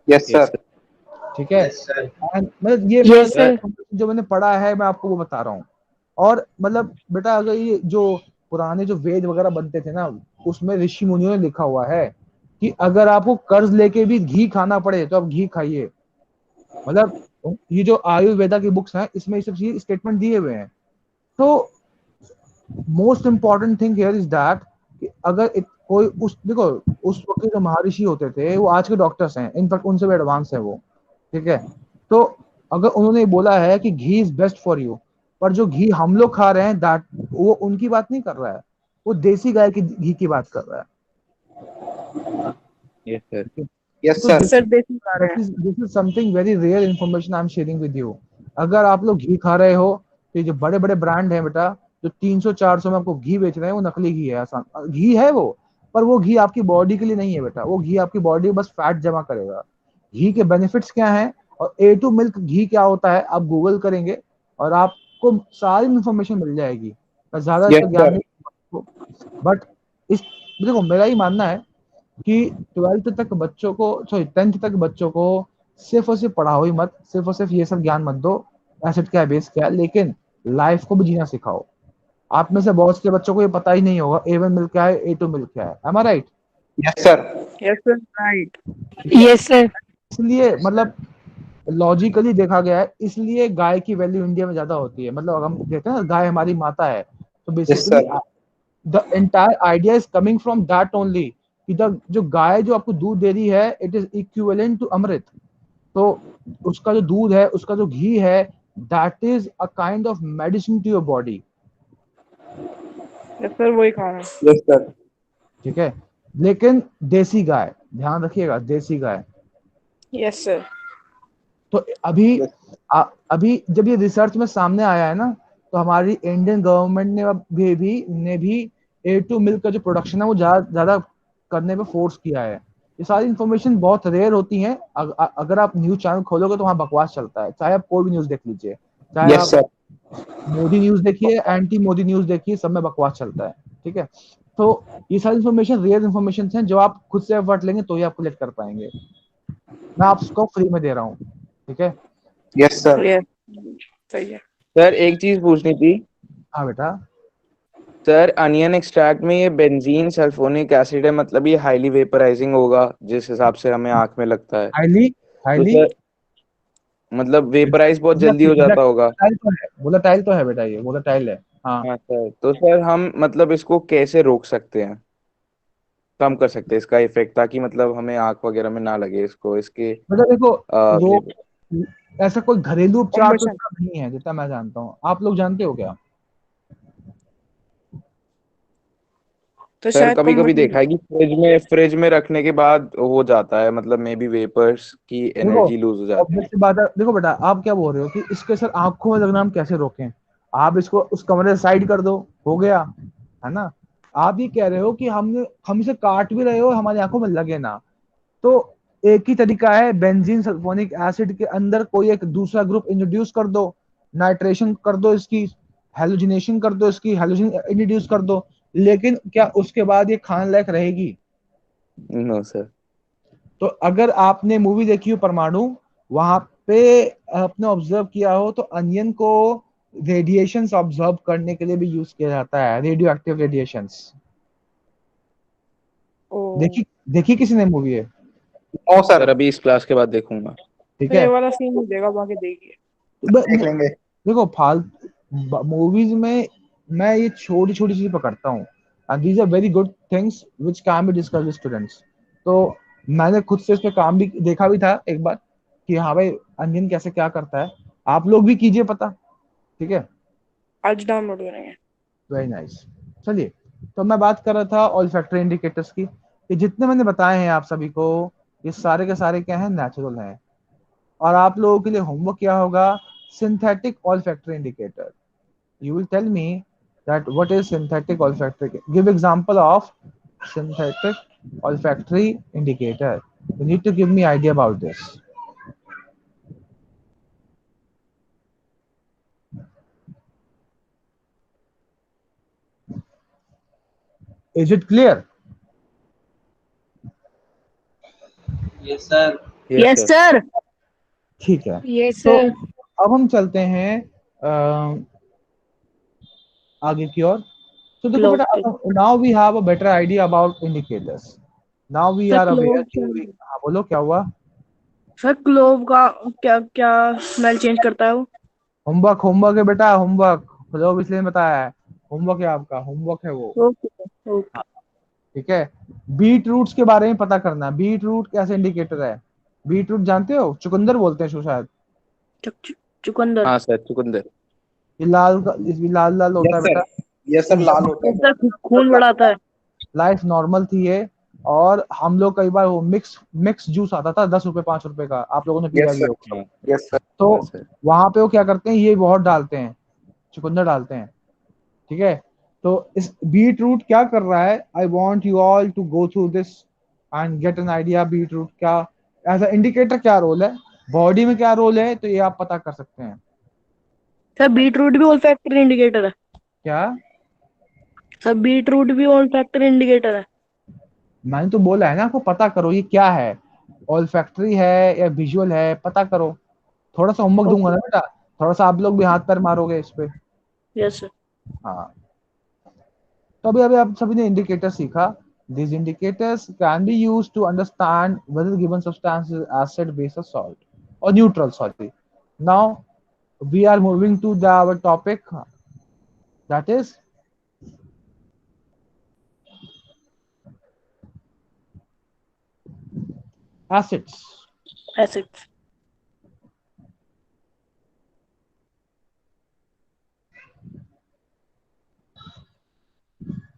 यस सर। ठीक है। Yes sir. मतलब ये जो मैंने पढ़ा है मैं आपको वो बता रहा हूँ। और मतलब बेटा अगर ये जो पुराने जो वेद वगैरह बनते थे ना, उसमें ऋषि मुनियों ने लिखा हुआ है कि अगर आपको कर्ज लेके भी घी खाना पड़े तो आप घी खाइए। मतलब ये जो आयुर्वेदा की बुक्स हैं इसमें ये सब चीज स्टेटमेंट दिए हुए हैं। तो most important thing here is that कि अगर कोई उस देखो उस वक्त के जो महर्षि होते थे वो आज के डॉक्टर्स हैं, इनफैक्ट उनसे भी एडवांस है वो, ठीक है। तो अगर उन्होंने बोला है कि घी इज बेस्ट फॉर यू, पर जो घी हम लोग खा रहे हैं दैट वो उनकी बात नहीं कर रहा है, वो देसी गाय की घी की बात कर रहा है। Yes sir. यस तो सर। सर देसी खा रहे हैं। This is something very rare information I am sharing with you. अगर आप लोग घी खा रहे हो तो ये जो बड़े बड़े ब्रांड हैं बेटा, जो 300-400 में आपको घी बेच रहे हैं वो नकली घी है, आसान घी है वो, पर वो घी आपकी बॉडी के लिए नहीं है बेटा। वो घी आपकी बॉडी में बस फैट जमा करेगा। घी के बेनिफिट्स क्या हैं और A2 मिल्क घी क्या होता है आप गूगल करेंगे और आपको सारी इंफॉर्मेशन मिल जाएगी। मैं ज्यादा यस इसका ज्ञान सर। नहीं, बट इस देखो मेरा ही मानना है कि 12th तक बच्चों को, सॉरी 10th तक बच्चों को सिर्फ और सिर्फ पढ़ाओ ही मत, सिर्फ और सिर्फ ये सब ज्ञान मत दो, एसेट क्या है बेस क्या है, लेकिन लाइफ को भी जीना सिखाओ। आप में से बहुत से बच्चों को ये पता ही नहीं होगा A1 मिल्क क्या है, A2 मिल्क क्या है, am I right? Yes sir. Yes sir right. Yes sir. इसलिए मतलब लॉजिकली देखा गया है, इसलिए गाय की वैल्यू इंडिया में ज्यादा होती है। मतलब अगर हम कहते हैं ना गाय हमारी माता है, तो yes basically sir. The entire idea is coming from that only कि द जो गाय जो आपको दूध दे रही है it is equivalent to amrit. तो उसका जो दूध है, उसका जो घी है, that is a kind of medicine to your body, yes sir वही खा रहे हैं। Yes sir. ठीक है। लेकिन देसी गाय, ध्यान रखिएगा देसी गाय। Yes sir. तो अभी जब ये रिसर्च में सामने आया है ना, तो हमारी इंडियन गवर्नमेंट ने भी A2 मिल्क का जो प्रोडक्शन है वो ज्यादा करने पे फोर्स किया है। ये सारी इन्फॉर्मेशन बहुत रेयर होती हैं। अगर आप न्यूज चैनल खोलोगे तो वहाँ बकवास चलता है, चाहे आप कोई भी न्यूज देख लीजिए, चाहे यस आप सर। मोदी न्यूज देखिए, एंटी मोदी न्यूज देखिए, सब में बकवास चलता है। ठीक है, तो ये सारी इन्फॉर्मेशन रियल इन्फॉर्मेशन हैं जो आप खुद से एफर्ट लेंगे तो ही आप कलेक्ट कर पाएंगे। मैं आपको फ्री में दे रहा हूँ। ठीक है। Yes, sir. यस, सही है। सर एक चीज पूछनी थी। हाँ बेटा। सर अनियन एक्सट्रैक्ट में ये बेंजीन सल्फोनिक एसिड है, मतलब ये हाईली वेपराइजिंग होगा जिस हिसाब से हमें आंख में लगता है। हाईली तो हाईली सर मतलब वेपराइज बहुत जल्दी हो जाता होगा। वोलेटाइल तो है, वोलेटाइल तो है बेटा, ये वोलेटाइल है। हाँ। हाँ सर, तो सर हम मतलब इसको कैसे रोक सकते हैं, कम कर सकते हैं इसका इफेक्ट, ताकि मतलब हमें आंख वगैरह में ना लगे इसको, इसके बेटा देखो, रो लेवल। ऐसा कोई घरेलू उपचार तो कॉम्बिनेशन। इसका नहीं है जितना मैं जानता हूँ। आप लोग जानते हो क्या? तो सर शायद कभी कभी देखा है कि फ्रिज में रखने के बाद हो जाता है, मतलब मे बी वेपर्स की देखो, एनर्जी लूज हो जाती ऑब्वियस है। सी बात है। देखो बेटा, आप क्या बोल रहे हो कि इसके सर आंखों में लगना हम कैसे रोकें? आप इसको उस कमरे से साइड कर दो, हो गया, है ना? आप ये कह रहे हो कि हम इसे काट भी रहे हो, हमारी आंखों में लगे ना। तो एक ही तरीका है, बेंजीन सल्फोनिक एसिड के अंदर कोई एक दूसरा ग्रुप इंट्रोड्यूस कर दो, नाइट्रेशन कर दो इसकी, हेलोजिनेशन कर दो इसकी, हेलोजन इंट्रोड्यूस कर दो। लेकिन क्या उसके बाद ये खाने लायक रहेगी? No sir. तो अगर आपने मूवी देखी हो परमाणु, वहां पे आपने ऑब्जर्व किया हो तो अनियन को रेडिएशंस ऑब्जर्व करने के लिए भी यूज किया जाता है, रेडियो एक्टिव रेडिएशंस। ओ, देखी देखी किसी ने मूवी है? No, sir sir. अभी इस क्लास के बाद देखूंगा। ठीक तो ये है। वाला सीन नहीं देगा, बाकी देखिए। देख लेंगे। देखो, मूवीज में मैं ये छोटी छोटी चीजें पकड़ता हूँ, and these are very good things which can be discussed with students. तो मैंने खुद से इस पे काम भी देखा भी था एक बार कि हाँ भाई, अंजन कैसे क्या करता है। आप लोग भी कीजिए पता। ठीक है। आज डाउनलोड करेंगे। Very nice. चलिए, तो मैं बात कर रहा था ऑल फैक्टर इंडिकेटर्स की, कि जितने मैंने बताए हैं आप सभी को, ये सारे के सारे क्या हैं, नेचुरल हैं। और आप लोगों के लिए होमवर्क क्या होगा? Synthetic all factor indicator. You will tell me that what is synthetic olfactory. Give example of synthetic olfactory indicator. You need to give me idea about this. Is it clear? Yes, sir. Yes yes sir. Sir. ठीक है। Yes तो sir. अब हम चलते हैं आगे की ओर। तो देखो क्लोब बेटा, के। now we have a better idea about indicators. Now we sir are aware Clove कि हाँ बोलो क्या हुआ? सर क्लोब का क्या क्या स्मेल चेंज करता है वो? होमवर्क, होमवर्क है बेटा, होमवर्क। जो इसलिए बताया है, होमवर्क है आपका, होमवर्क है वो। Okay okay. ठीक है। बीट रूट्स के बारे में पता करना है, बीट रूट कैसे इंडिकेटर है। बीट रूट जानते हो, चुकंदर बोलते हैं इसको शायद। चुकंदर। हाँ सर, चुकंदर। ये लाल लाल होता Yes, है sir. बेटा। Yes, sir. लाल होता यस है। सर, खून बढ़ाता है। लाइफ नॉर्मल थी ये। और हम लोग कई बार वो मिक्स मिक्स जूस आता था 10 रुपए 5 रुपए का, आप लोगों ने पिया Yes, भी sir. होगा। हाँ। Yes, sir. तो हाँ सर। वहां पे वो क्या करते हैं, ये बहुत डालते हैं, चुकंदर डालते हैं। ठीक है। तो इस बीट रूट क्या कर रहा है, I want you all to go through this and get an idea. Beetroot क्या एज अ इंडिकेटर क्या रोल है, बॉडी में क्या रोल है, तो ये आप पता कर सकते हैं। सर बीट रूट भी ओल्फैक्टरी इंडिकेटर है? क्या? सर बीट रूट भी ओल्फैक्टरी इंडिकेटर है? मैंने तो बोला है ना, आपको पता करो ये क्या है, ऑल फैक्ट्री है या विजुअल है, पता करो। थोड़ा सा होमवर्क दूंगा ओके। ना बेटा, थोड़ा सा आप लोग भी हाथ पैर मारोगे इस पे। Yes sir. हाँ। तो अभी अभी आप सभी ने इंडिकेटर सीखा। These indicators can be used to understand whether given substance is acid, base, or salt, or neutral. Sorry. Now we are moving to our topic, that is acids. Acids.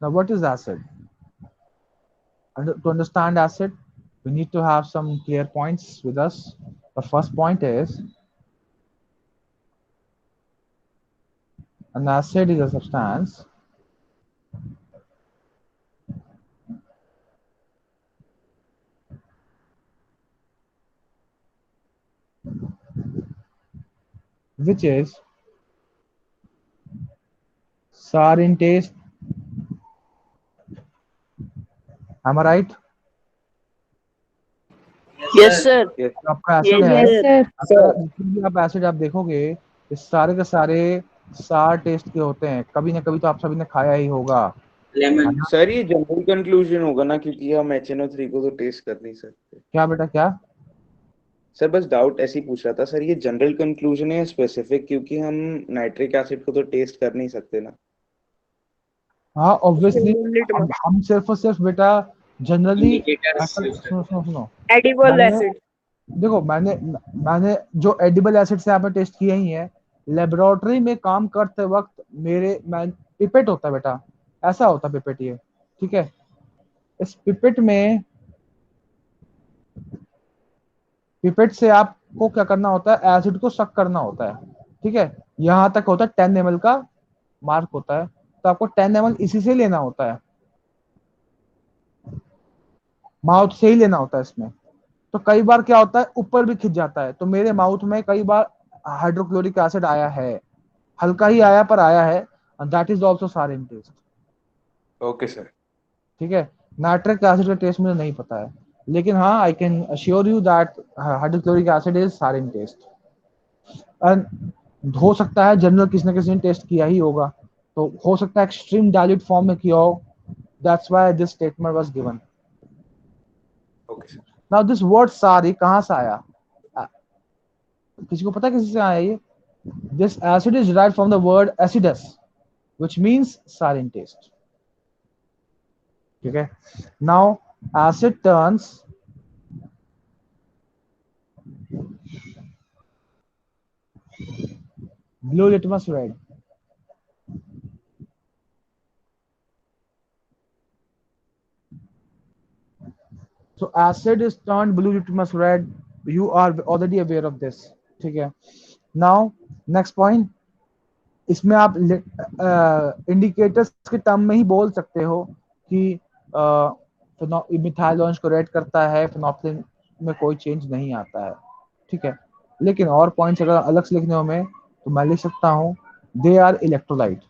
Now, what is acid? To understand acid, we need to have some clear points with us. The first point is an acid is a substance which is sour in taste. Am I right? Yes sir. Yes. आपका ये acid है, yes sir. अगर जितने भी आप acid आप देखोगे ये सारे के सारे सार टेस्ट के होते हैं, कभी ना कभी तो आप सभी ने खाया ही होगा, है लेमन। ना? सर ये जनरल कंक्लूजन होगा ना, क्योंकि हम HNO3 को तो टेस्ट कर नहीं सकते। क्या बेटा क्या? सर बस डाउट ऐसे ही पूछ रहा था सर, ये जनरल कंक्लूजन है स्पेसिफिक, क्योंकि हम नाइट्रिक एसिड को तो टेस्ट कर नहीं सकते ना। हाँ ऑब्वियसली, लिटमस हम सिर्फ और सिर्फ बेटा जनरली, इंडिकेटर्स यूज सुनो सुनो सुनो, एडिबल मैंने एसिड। देखो मैंने मैंने जो एडिबल एसिड से आपने टेस्ट किए ही है, लेबोरेटरी में काम करते वक्त मैं पिपेट होता है बेटा, ऐसा होता है पिपेट ये, ठीक है? इस पिपेट से आपको क्या करना होता है, एसिड को सक करना होता है, ठीक है? यहाँ तक होता है 10 ml का मार्क होता है, तो आपको 10 ml इसी से लेना होता है, माउथ से ही लेना होता है इसमें। तो कई बार क्या होता है ऊपर भी खिंच जाता है, तो मेरे माउथ में कई बार हाइड्रोक्लोरिक एसिड आया है, हल्का ही आया पर आया है, दैट इज ऑल्सो सार इन टेस्ट, ओके सर। ठीक है? नाइट्रिक एसिड का टेस्ट मुझे नहीं पता है, लेकिन हाँ I can assure you that hydrochloric acid is सार इन टेस्ट। हो सकता है जनरल किसी ने किसी ने टेस्ट किया ही होगा, तो हो सकता है एक्सट्रीम डाइल्यूट फॉर्म में किया हो, that's why this statement was given. Okay sir. Now this word सारी कहां से आया? किसी को पता किसी से आया ये? This acid is derived from the word acidus which means sour in taste, ठीक है? Now asset turns blue litmus red. So acid is turned blue litmus red. You are already aware of this, ठीक है? Now next point, इसमें आप indicators के term में ही बोल सकते हो कि मिथाइल को रेड करता है, फिनोप्सिन में कोई चेंज नहीं आता है, ठीक है? लेकिन और पॉइंट्स अगर अलग से लिखने हो में, तो मैं लिख सकता हूँ दे आर इलेक्ट्रोलाइट।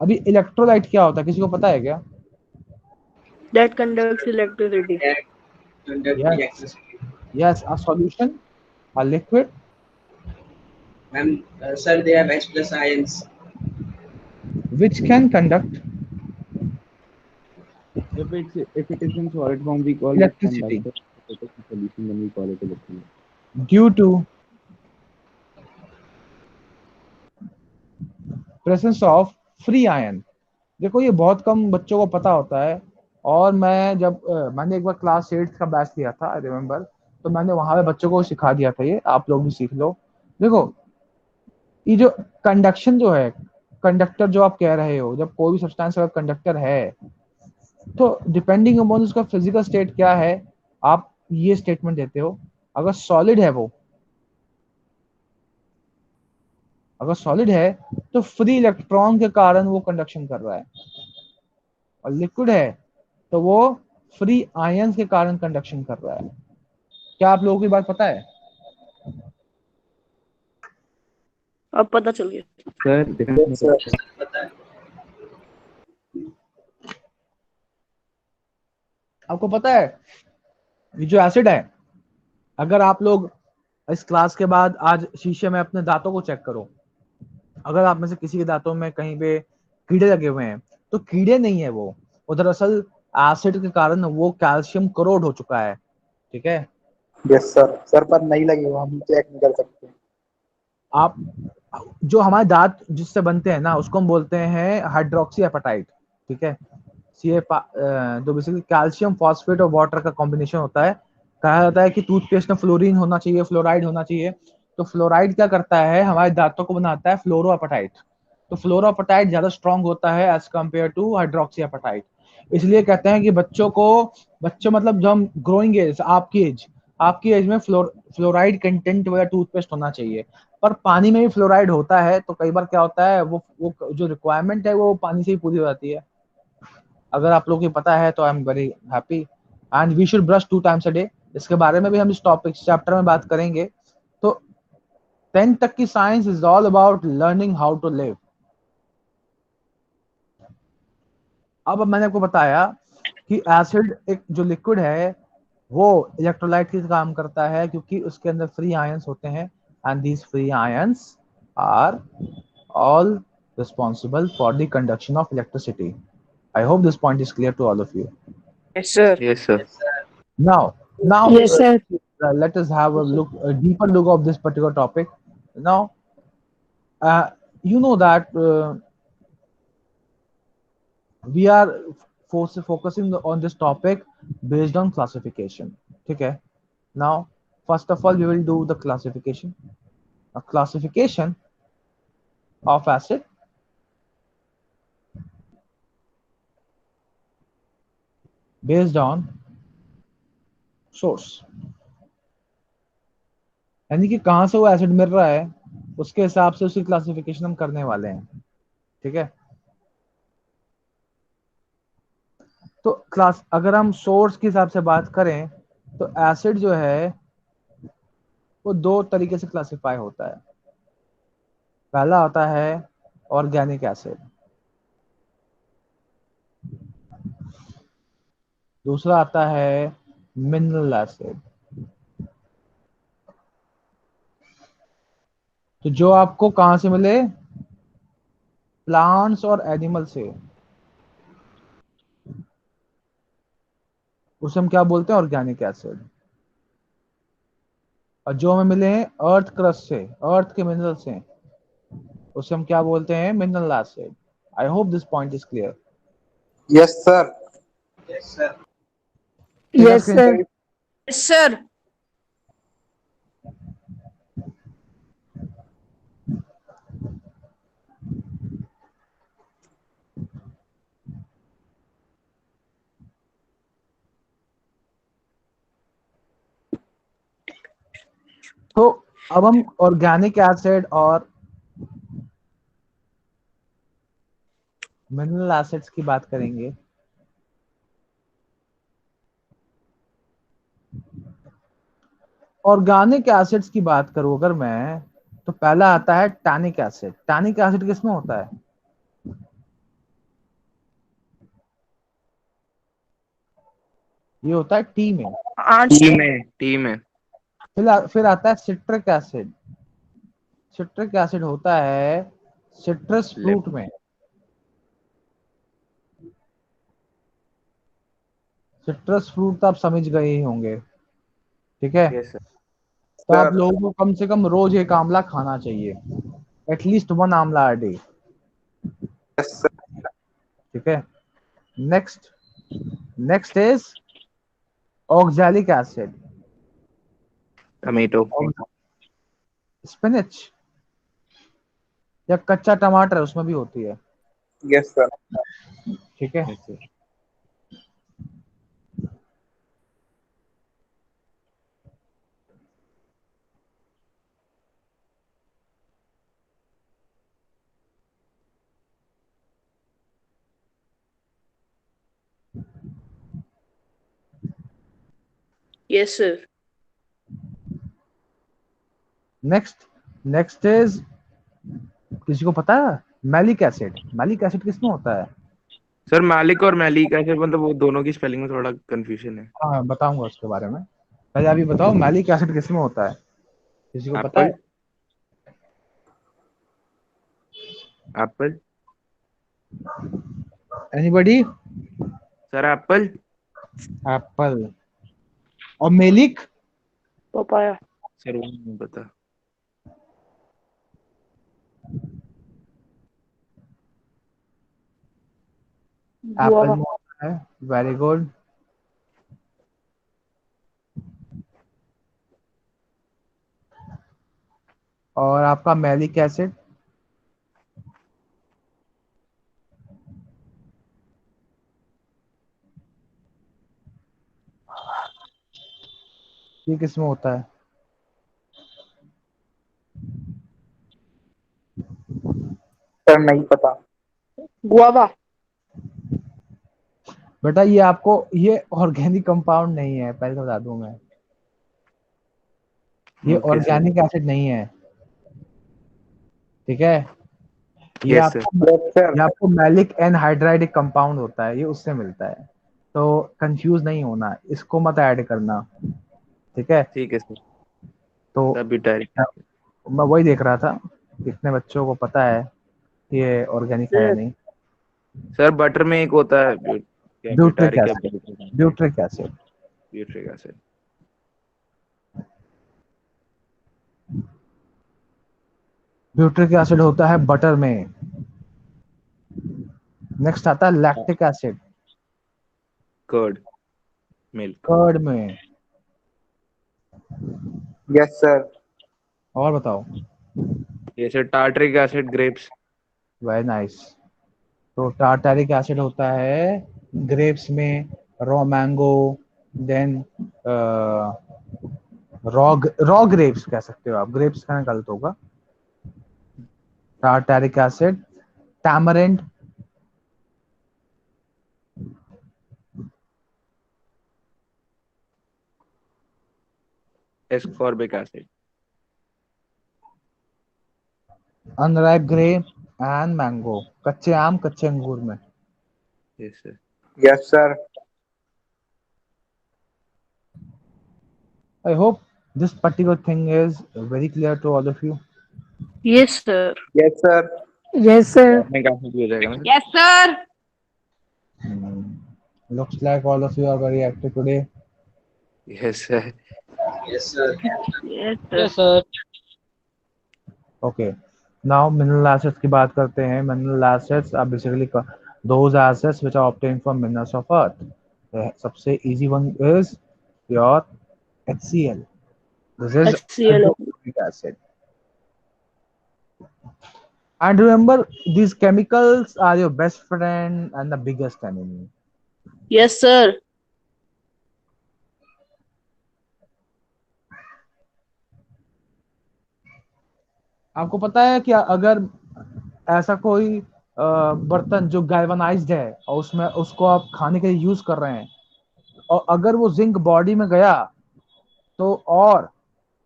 अभी इलेक्ट्रोलाइट क्या होता है किसी को पता है क्या? That conducts electricity. conduct Yes, electricity. yes, a solution, a liquid Ma'am, sir, they have H plus ions. which can conduct If it is in solid form, we call it electricity conductor. If it is in solution, then we call it electrolyte. due to presence of free ion। देखो ये बहुत कम बच्चों को पता होता है, और मैं जब मैंने एक बार क्लास 8 का बैच लिया था आई रिमेम्बर, तो मैंने वहां पे बच्चों को सिखा दिया था, ये आप लोग भी सीख लो। देखो ये जो कंडक्शन जो है, कंडक्टर जो आप कह रहे हो, जब कोई भी सब्सटेंस अगर कंडक्टर है, तो डिपेंडिंग अपॉन उसका फिजिकल स्टेट क्या है, आप ये स्टेटमेंट देते हो। अगर सॉलिड है वो, अगर सॉलिड है तो फ्री इलेक्ट्रॉन के कारण वो कंडक्शन कर रहा है, और लिक्विड है तो वो फ्री आयन के कारण कंडक्शन कर रहा है। क्या आप लोगों की बात पता है? अब पता चल गया सर पता है। आपको पता है ये जो एसिड है, अगर आप लोग इस क्लास के बाद आज शीशे में अपने दांतों को चेक करो, अगर आप में से किसी के दांतों में कहीं पे कीड़े लगे हुए हैं, तो कीड़े नहीं है वो दरअसल एसिड के कारण वो कैल्शियम करोड हो चुका है, ठीक है? Yes sir. सर पर नहीं लगी वो, हम चेक नहीं कर सकते। आप जो हमारे दांत जिससे बनते हैं ना, उसको हम बोलते हैं हाइड्रोक्सी एपेटाइट, ठीक है? जो बेसिकली कैल्शियम फॉस्फेट और वाटर का कॉम्बिनेशन होता है। कहा जाता है कि टूथपेस्ट में फ्लोरीन होना चाहिए, फ्लोराइड होना चाहिए, तो फ्लोराइड क्या करता है, हमारे दांतों को बनाता है फ्लोरोएपेटाइट। तो फ्लोरोएपेटाइट ज्यादा स्ट्रॉन्ग होता है as compare to hydroxyapatite. इसलिए कहते हैं कि बच्चों मतलब जब हम ग्रोइंग एज, आपकी एज में फ्लोराइड कंटेंट वाला टूथपेस्ट होना चाहिए। पर पानी में भी फ्लोराइड होता है, तो कई बार क्या होता है वो जो रिक्वायरमेंट है वो पानी से ही पूरी हो जाती है। अगर आप लोगों को पता है तो I am very happy. And we should brush 2 times a day। इसके बारे में भी हम इस टॉपिक चैप्टर में बात करेंगे। तो 10 तक की science is all about learning how to live. अब मैंने आपको बताया कि एसिड एक जो लिक्विड है वो इलेक्ट्रोलाइट की काम करता है क्योंकि उसके अंदर फ्री आयंस होते हैं, and these free ions are all responsible for the conduction of electricity. I hope this point is clear to all of you. Yes, sir. Yes, sir. Now, Yes, sir. let us have a deeper look of this particular topic. Now, you know that we are focusing on this topic based on classification. Okay. Now, first of all, we will do the classification. A classification of acid based on source, यानी कि कहां से वो acid मिल रहा है उसके हिसाब से उसकी क्लासिफिकेशन हम करने वाले हैं। ठीक है, तो क्लास अगर हम सोर्स के हिसाब से बात करें तो एसिड जो है वो दो तरीके से क्लासिफाई होता है। पहला होता है ऑर्गेनिक एसिड, दूसरा आता है मिनरल एसिड। तो जो आपको कहां से मिले, प्लांट्स और एनिमल से, उसे हम क्या बोलते हैं, ऑर्गेनिक एसिड। और जो हमें मिले हैं अर्थ क्रस्ट से, अर्थ के मिनरल से, उसे हम क्या बोलते हैं, mineral acid. I hope this point is clear. Yes sir. Yes, sir. Yes, sir. Yes, sir. तो अब हम ऑर्गेनिक एसिड और मिनरल एसिड्स की बात करेंगे। ऑर्गेनिक एसिड्स की बात करूं अगर मैं, तो पहला आता है टैनिक एसिड। टैनिक एसिड किसमें होता है, ये होता है टी में। टी में। फिर आता है सिट्रिक एसिड। सिट्रिक एसिड होता है सिट्रस फ्रूट में। सिट्रस फ्रूट तो आप समझ गए ही होंगे। ठीक है, यस सर। तो आप लोगों को कम से कम रोज एक आंवला खाना चाहिए, एटलीस्ट 1 आंवला अ डे। Yes sir. ठीक है, next next is oxalic acid. Tomato. Spinach या कच्चा टमाटर उसमें भी होती है। Yes sir. ठीक है, yes sir. Yes, sir. Next is, किसी को पता है मैलिक एसिड? मैलिक एसिड किसमें होता है? सर मालिक और मैलिक ऐसे मतलब वो दोनों की स्पेलिंग में थोड़ा कंफ्यूजन है। हाँ, बताऊंगा उसके बारे में। पहले अभी बताओ मैलिक एसिड किसमें होता है, किसी को पता है? Apple. Apple. Anybody? Sir Apple. Apple. और मेलिक? Papaya. सर वो नहीं पता। Apple Guava. में होता है, वेरी गुड। और आपका मैलिक एसिड? ये किसमें होता है? सर नहीं पता। Guava. बेटा ये आपको, ये ऑर्गेनिक कंपाउंड नहीं है, पहले तो बता दूं मैं, ये ओके सर। ऑर्गेनिक एसिड नहीं है। ठीक है। ये यस सर। आपको यस सर। ये आपको मैलिक एनहाइड्राइड एक कंपाउंड होता है, ये उससे मिलता है। तो कंफ्यूज नहीं होना, इसको मत ऐड करना। ठीक है। ठीक है सर। तो तब ब्यूटारिक एसिड। मैं वही देख रहा था, कितने बच्चों को पता है कि ये ऑर्गेनिक है या सर नहीं। सर बटर में एक होता है क्या ब्यूट्रिक ब्यूटारिक या acid. Butyric acid. Butyric acid. Butyric acid होता है बटर में। नेक्स्ट आता है lactic acid, curd, milk. Curd में। Yes sir. और बताओ। Yeah sir tartaric acid, grapes. Very nice. तो टार्टारिक एसिड होता है ग्रेप्स में, raw mango, then raw grapes कह सकते हो आप, ग्रेप्स का गलत होगा। Tartaric acid, tamarind, ascorbic acid. Unripe grape and mango, कच्चे आम कच्चे अंगूर में। Yes sir. Yes sir. I hope this particular thing is very clear to all of you. Yes sir. Yes sir. Yes sir. कार्बनिक acid भी हो जाएगा ना sir? Yes sir. Looks like all of you are very active today. Yes sir. Yes, sir. Yes sir. Yes, sir. Okay. Now mineral assets की बात करते हैं। Mineral assets are basically those assets which are obtained from minerals of earth. सबसे easy one is your HCl. This is HCl. hydrochloric acid. And remember, these chemicals are your best friend and the biggest enemy. Yes, sir. आपको पता है कि अगर ऐसा कोई बर्तन जो गैल्वनाइज्ड है और उसमें उसको आप खाने के लिए यूज कर रहे हैं, और अगर वो जिंक बॉडी में गया तो, और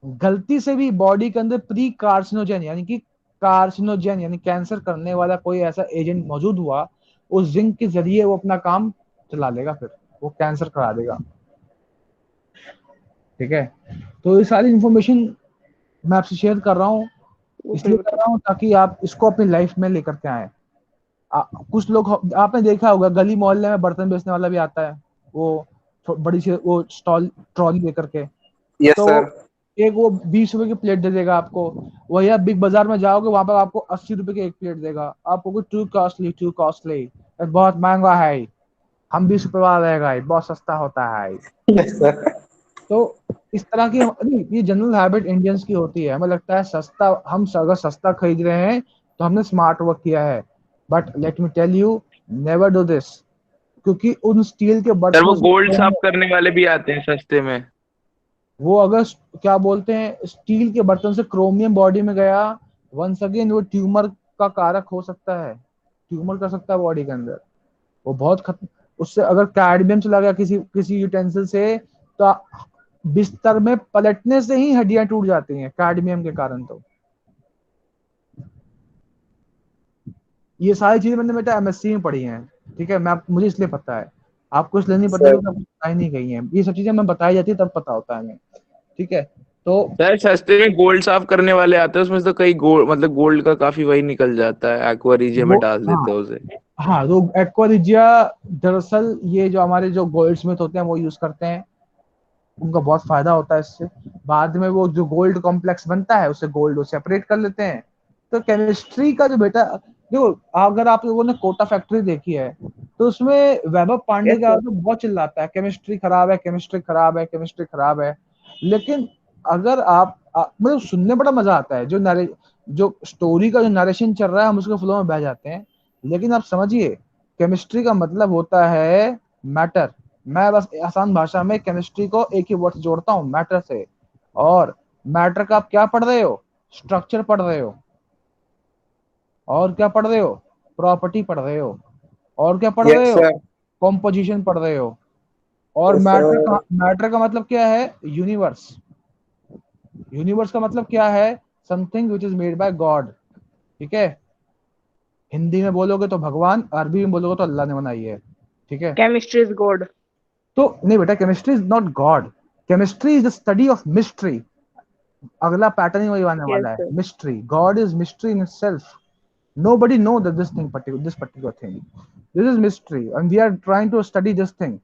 गलती से भी बॉडी के अंदर प्री कार्सिनोजेन यानी कि कार्सिनोजेन यानी कैंसर करने वाला कोई ऐसा एजेंट मौजूद हुआ, उस जिंक के जरिए वो अपना काम चला लेगा, फिर वो कैंसर करा देगा। ठीक है। तो ये सारी इंफॉर्मेशन मैं आपसे शेयर कर रहा हूँ, इसलिए कर रहा हूँ ताकि आप इसको अपनी लाइफ में लेकर के आए। कुछ लोग आपने देखा होगा गली मोहल्ले में बर्तन बेचने वाला भी आता है, वो बड़ी सी वो स्टॉल ट्रॉली लेकर के। यस तो सर। एक वो 20 रुपए की प्लेट दे देगा आपको, वही आप बिग बाजार में जाओगे वहां पर आपको 80 रुपए की एक प्लेट देगा, आपको टू कॉस्टली टू कॉस्टली, बहुत महंगा है, हम 20 रुपए वाला रहेगा, बहुत सस्ता होता है। Yes sir. तो इस तरह की नहीं, ये जनरल हैबिट इंडियंस की होती है। हमें लगता है सस्ता, हम अगर सस्ता खरीद रहे हैं तो हमने स्मार्ट वर्क किया है, but let me tell you, never do this. क्योंकि उन स्टील के सर वो बर्तनों गोल्ड से साफ करने वाले भी आते हैं सस्ते में। वो अगर क्या बोलते हैं स्टील के बर्तन से क्रोमियम बॉडी में गया, वंस अगेन वो ट्यूमर का कारक हो सकता है, ट्यूमर कर सकता है बॉडी के अंदर। वो बहुत उससे अगर कैडमियम चला गया किसी किसी यूटेंसिल से, तो बिस्तर में पलटने से ही हड्डियां टूट जाती हैं कैडमियम के कारण। तो ये सारी चीजें मैंने बेटा एमएससी में पढ़ी हैं। ठीक है, मुझे इसलिए पता है, आपको इसलिए नहीं पता सर। क्योंकि आपको बताई नहीं गई है ये सब चीजें। मैं बताई जाती है तब पता होता है हमें। ठीक है। तो सर सस्ते में गोल्ड साफ करने वाले आते हैं, उसमें से तो कई गोल्ड मतलब गोल्ड का काफी वही निकल जाता है, एक्वारीजिया में वो डाल हाँ देते हैं उसे। हाँ, तो एक्वारिजिया दरअसल ये जो हमारे जो गोल्ड स्मिथ होते हैं वो यूज करते हैं, उनका बहुत फायदा होता है इससे। बाद में वो जो गोल्ड कॉम्प्लेक्स बनता है उससे गोल्ड को सेपरेट कर लेते हैं। तो केमिस्ट्री का जो बेटा, देखो अगर आप लोगों ने कोटा फैक्ट्री देखी है तो उसमें वैभव पांडे यस का सर। तो बहुत चिल्लाता है केमिस्ट्री खराब है, केमिस्ट्री खराब है, केमिस्ट्री खराब है। लेकिन अगर मतलब सुनने बड़ा मजा आता है, जो स्टोरी का जो नरेशन चल रहा है हम उसके फ्लो में बह जाते हैं। लेकिन आप समझिए, केमिस्ट्री का मतलब होता है मैटर। मैं बस आसान भाषा में केमिस्ट्री को एक ही वर्ड से जोड़ता हूँ, मैटर से। और मैटर का आप क्या पढ़ रहे हो? स्ट्रक्चर पढ़ रहे हो। और क्या पढ़ रहे हो? प्रॉपर्टी पढ़ रहे हो। और क्या पढ़ रहे यस हो? सर। कॉम्पोजिशन पढ़ रहे हो। और यस सर। मैटर का मतलब क्या है? यूनिवर्स। यूनिवर्स का मतलब क्या है? Something which is made by God. ठीक है, हिंदी में बोलोगे तो भगवान, अरबी में बोलोगे तो अल्लाह ने बनाई है। ठीक है, केमिस्ट्री इज गॉड। तो नहीं बेटा, chemistry is not God, chemistry is the study of mystery. अगला पैटर्न ही वही आने यस वाला है, sir. Mystery. God is mystery in itself. Nobody know that this particular thing, this is mystery and we are trying to study this thing.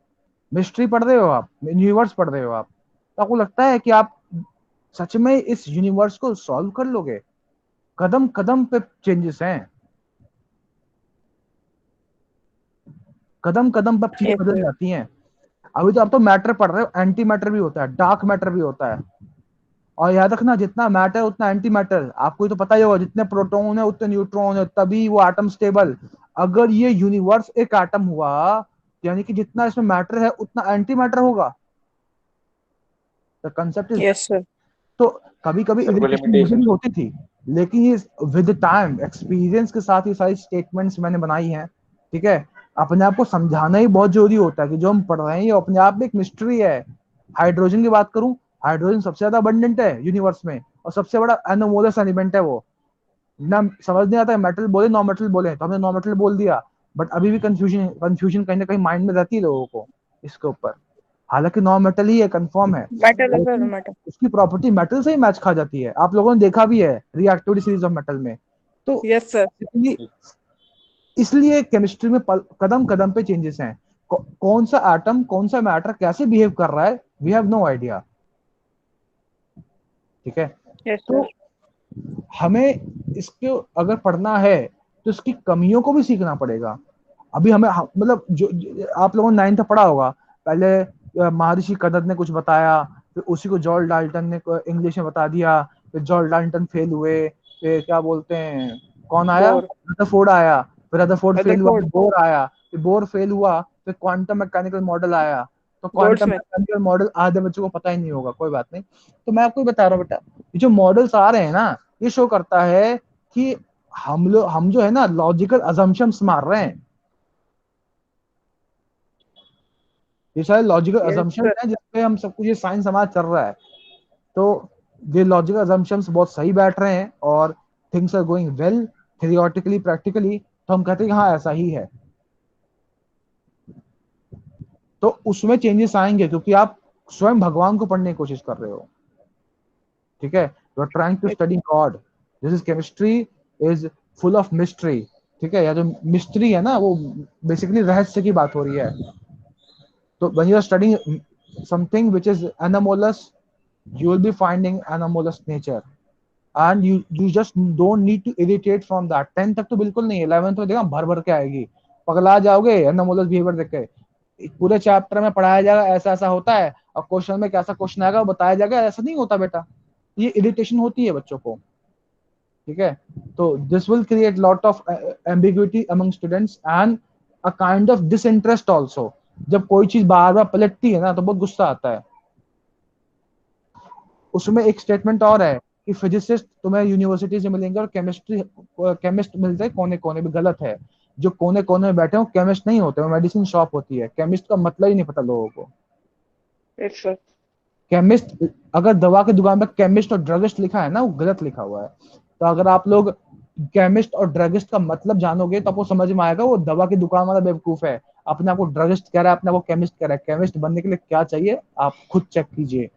Mystery पढ़ रहे हो आप, universe पढ़ रहे हो आप, तो आपको लगता है कि आप सच में इस यूनिवर्स को सॉल्व कर लोगे? कदम कदम पे चेंजेस हैं, कदम कदम पर चीजें यस बदल सर। जाती हैं। अभी तो आप तो मैटर पढ़ रहे हो, एंटी मैटर भी होता है, डार्क मैटर भी होता है। और याद रखना, जितना मैटर उतना एंटी मैटर। आपको तो पता ही होगा, जितने प्रोटॉन है उतने न्यूट्रॉन है, तभी वो एटम स्टेबल। अगर ये यूनिवर्स एक एटम हुआ, यानी कि जितना इसमें मैटर है उतना एंटी मैटर होगा। The concept is, yes sir. तो कभी कभी सर कोई इरिटेशन मुझे भी लिमिटेशन? होती थी, लेकिन ये विद टाइम एक्सपीरियंस के साथ ये सारी स्टेटमेंट्स मैंने बनाई हैं। ठीक है, अपने आप को समझाना ही बहुत जरूरी होता है कि जो हम पढ़ रहे हैं ये अपने आप में एक मिस्ट्री है। हाइड्रोजन की बात करूं, हाइड्रोजन सबसे ज्यादा अबंडेंट है यूनिवर्स में, और सबसे बड़ा एनोमोलस एलिमेंट है वो। ना समझ नहीं आता मेटल बोले नॉन मेटल बोले, तो हमने नॉन मेटल बोल दिया, बट अभी भी कंफ्यूजन कंफ्यूजन कहीं ना कहीं माइंड में रहती है लोगों को इसके ऊपर। हालांकि नॉन मेटल ही है, कंफर्म है, मेटल है सर, लेकिन मेटल। उसकी प्रॉपर्टी मेटल से ही मैच खा जाती है। आप लोगों ने देखा भी है रिएक्टिविटी सीरीज ऑफ मेटल में। तो यस सर। इसलिए केमिस्ट्री में कदम कदम पे चेंजेस हैं। कौन सा एटम, कौन सा मैटर कैसे बिहेव कर रहा है, वी हैव नो आइडिया। ठीक है, यस तो सर। हमें इसको अगर पढ़ना है तो इसकी कमियों को भी सीखना पड़ेगा। अभी हमें मतलब जो आप लोगों ने 9th पढ़ा होगा, पहले महर्षि कदर ने कुछ बताया, फिर उसी को जॉर्ज डाल्टन ने इंग्लिश में बता दिया, फिर जॉर्ज डाल्टन फेल हुए, फिर क्या बोलते हैं, कौन आया, बोर। रदरफोर्ड आया, फिर रदरफोर्ड फेल हुआ, फिर रदरफोर्ड। बोर आया, फिर बोर फेल हुआ, फिर क्वांटम मैकेनिकल मॉडल आया। तो क्वांटम गोल्डस्मिथ। मैकेनिकल मॉडल आधे बच्चों को पता ही नहीं होगा, कोई बात नहीं। तो मैं आपको बता रहा हूँ बेटा, ये जो मॉडल्स आ रहे हैं ना, ये शो करता है कि हम जो है ना लॉजिकल अजम्पशंस मार रहे हैं। ये सारे लॉजिकल यस अजम्पशंस सर। हैं जिसपे हम सब कुछ, ये साइंस समाज चल रहा है। तो ये लॉजिकल अजम्पशंस बहुत सही बैठ रहे हैं और things are going well, theoretically practically, तो हम कहते हैं कि हाँ ऐसा ही है। तो उसमें चेंजेस आएंगे क्योंकि आप स्वयं भगवान को पढ़ने की कोशिश कर रहे हो। ठीक है, you are trying to study God. This is chemistry is full of mystery. ठीक है, या जो मिस्ट्री है ना वो बेसिकली रहस्य की बात हो रही है। तो when you are studying something which is anomalous, you will be finding anomalous nature and you just don't need to irritate from that। 10 तक तो बिल्कुल नहीं, 11th में देखा भर भर के आएगी, पगला जाओगे anomalous behavior देख के। पूरे चैप्टर में पढ़ाया जाएगा ऐसा ऐसा होता है, और क्वेश्चन में कैसा क्वेश्चन आएगा वो बताया जाएगा, ऐसा नहीं होता बेटा। ये इरिटेशन होती है बच्चों को। ठीक है, तो this will create lot of ambiguity among students and a kind of disinterest also. जब कोई चीज बार बार पलटती है ना तो बहुत गुस्सा आता है। उसमें एक स्टेटमेंट और है कि फिजिसिस्ट तुम्हें यूनिवर्सिटी से मिलेंगे और केमिस्ट मिलते हैं कोने कोने में, गलत है। जो कोने कोने में बैठे हो केमिस्ट नहीं होते, वो मेडिसिन शॉप होती है। केमिस्ट का मतलब ही नहीं पता लोगों को। Yes sir. केमिस्ट, अगर दवा की दुकान पर केमिस्ट और ड्रगिस्ट लिखा है ना, वो गलत लिखा हुआ है। तो अगर आप लोग केमिस्ट और ड्रगिस्ट का मतलब जानोगे तो आपको समझ में आएगा वो दवा की दुकान वाला बेवकूफ है। अपने आप को ड्रगिस्ट कह रहा है, अपने आप को केमिस्ट कह रहा है। केमिस्ट बनने के लिए क्या चाहिए आप खुद चेक कीजिए।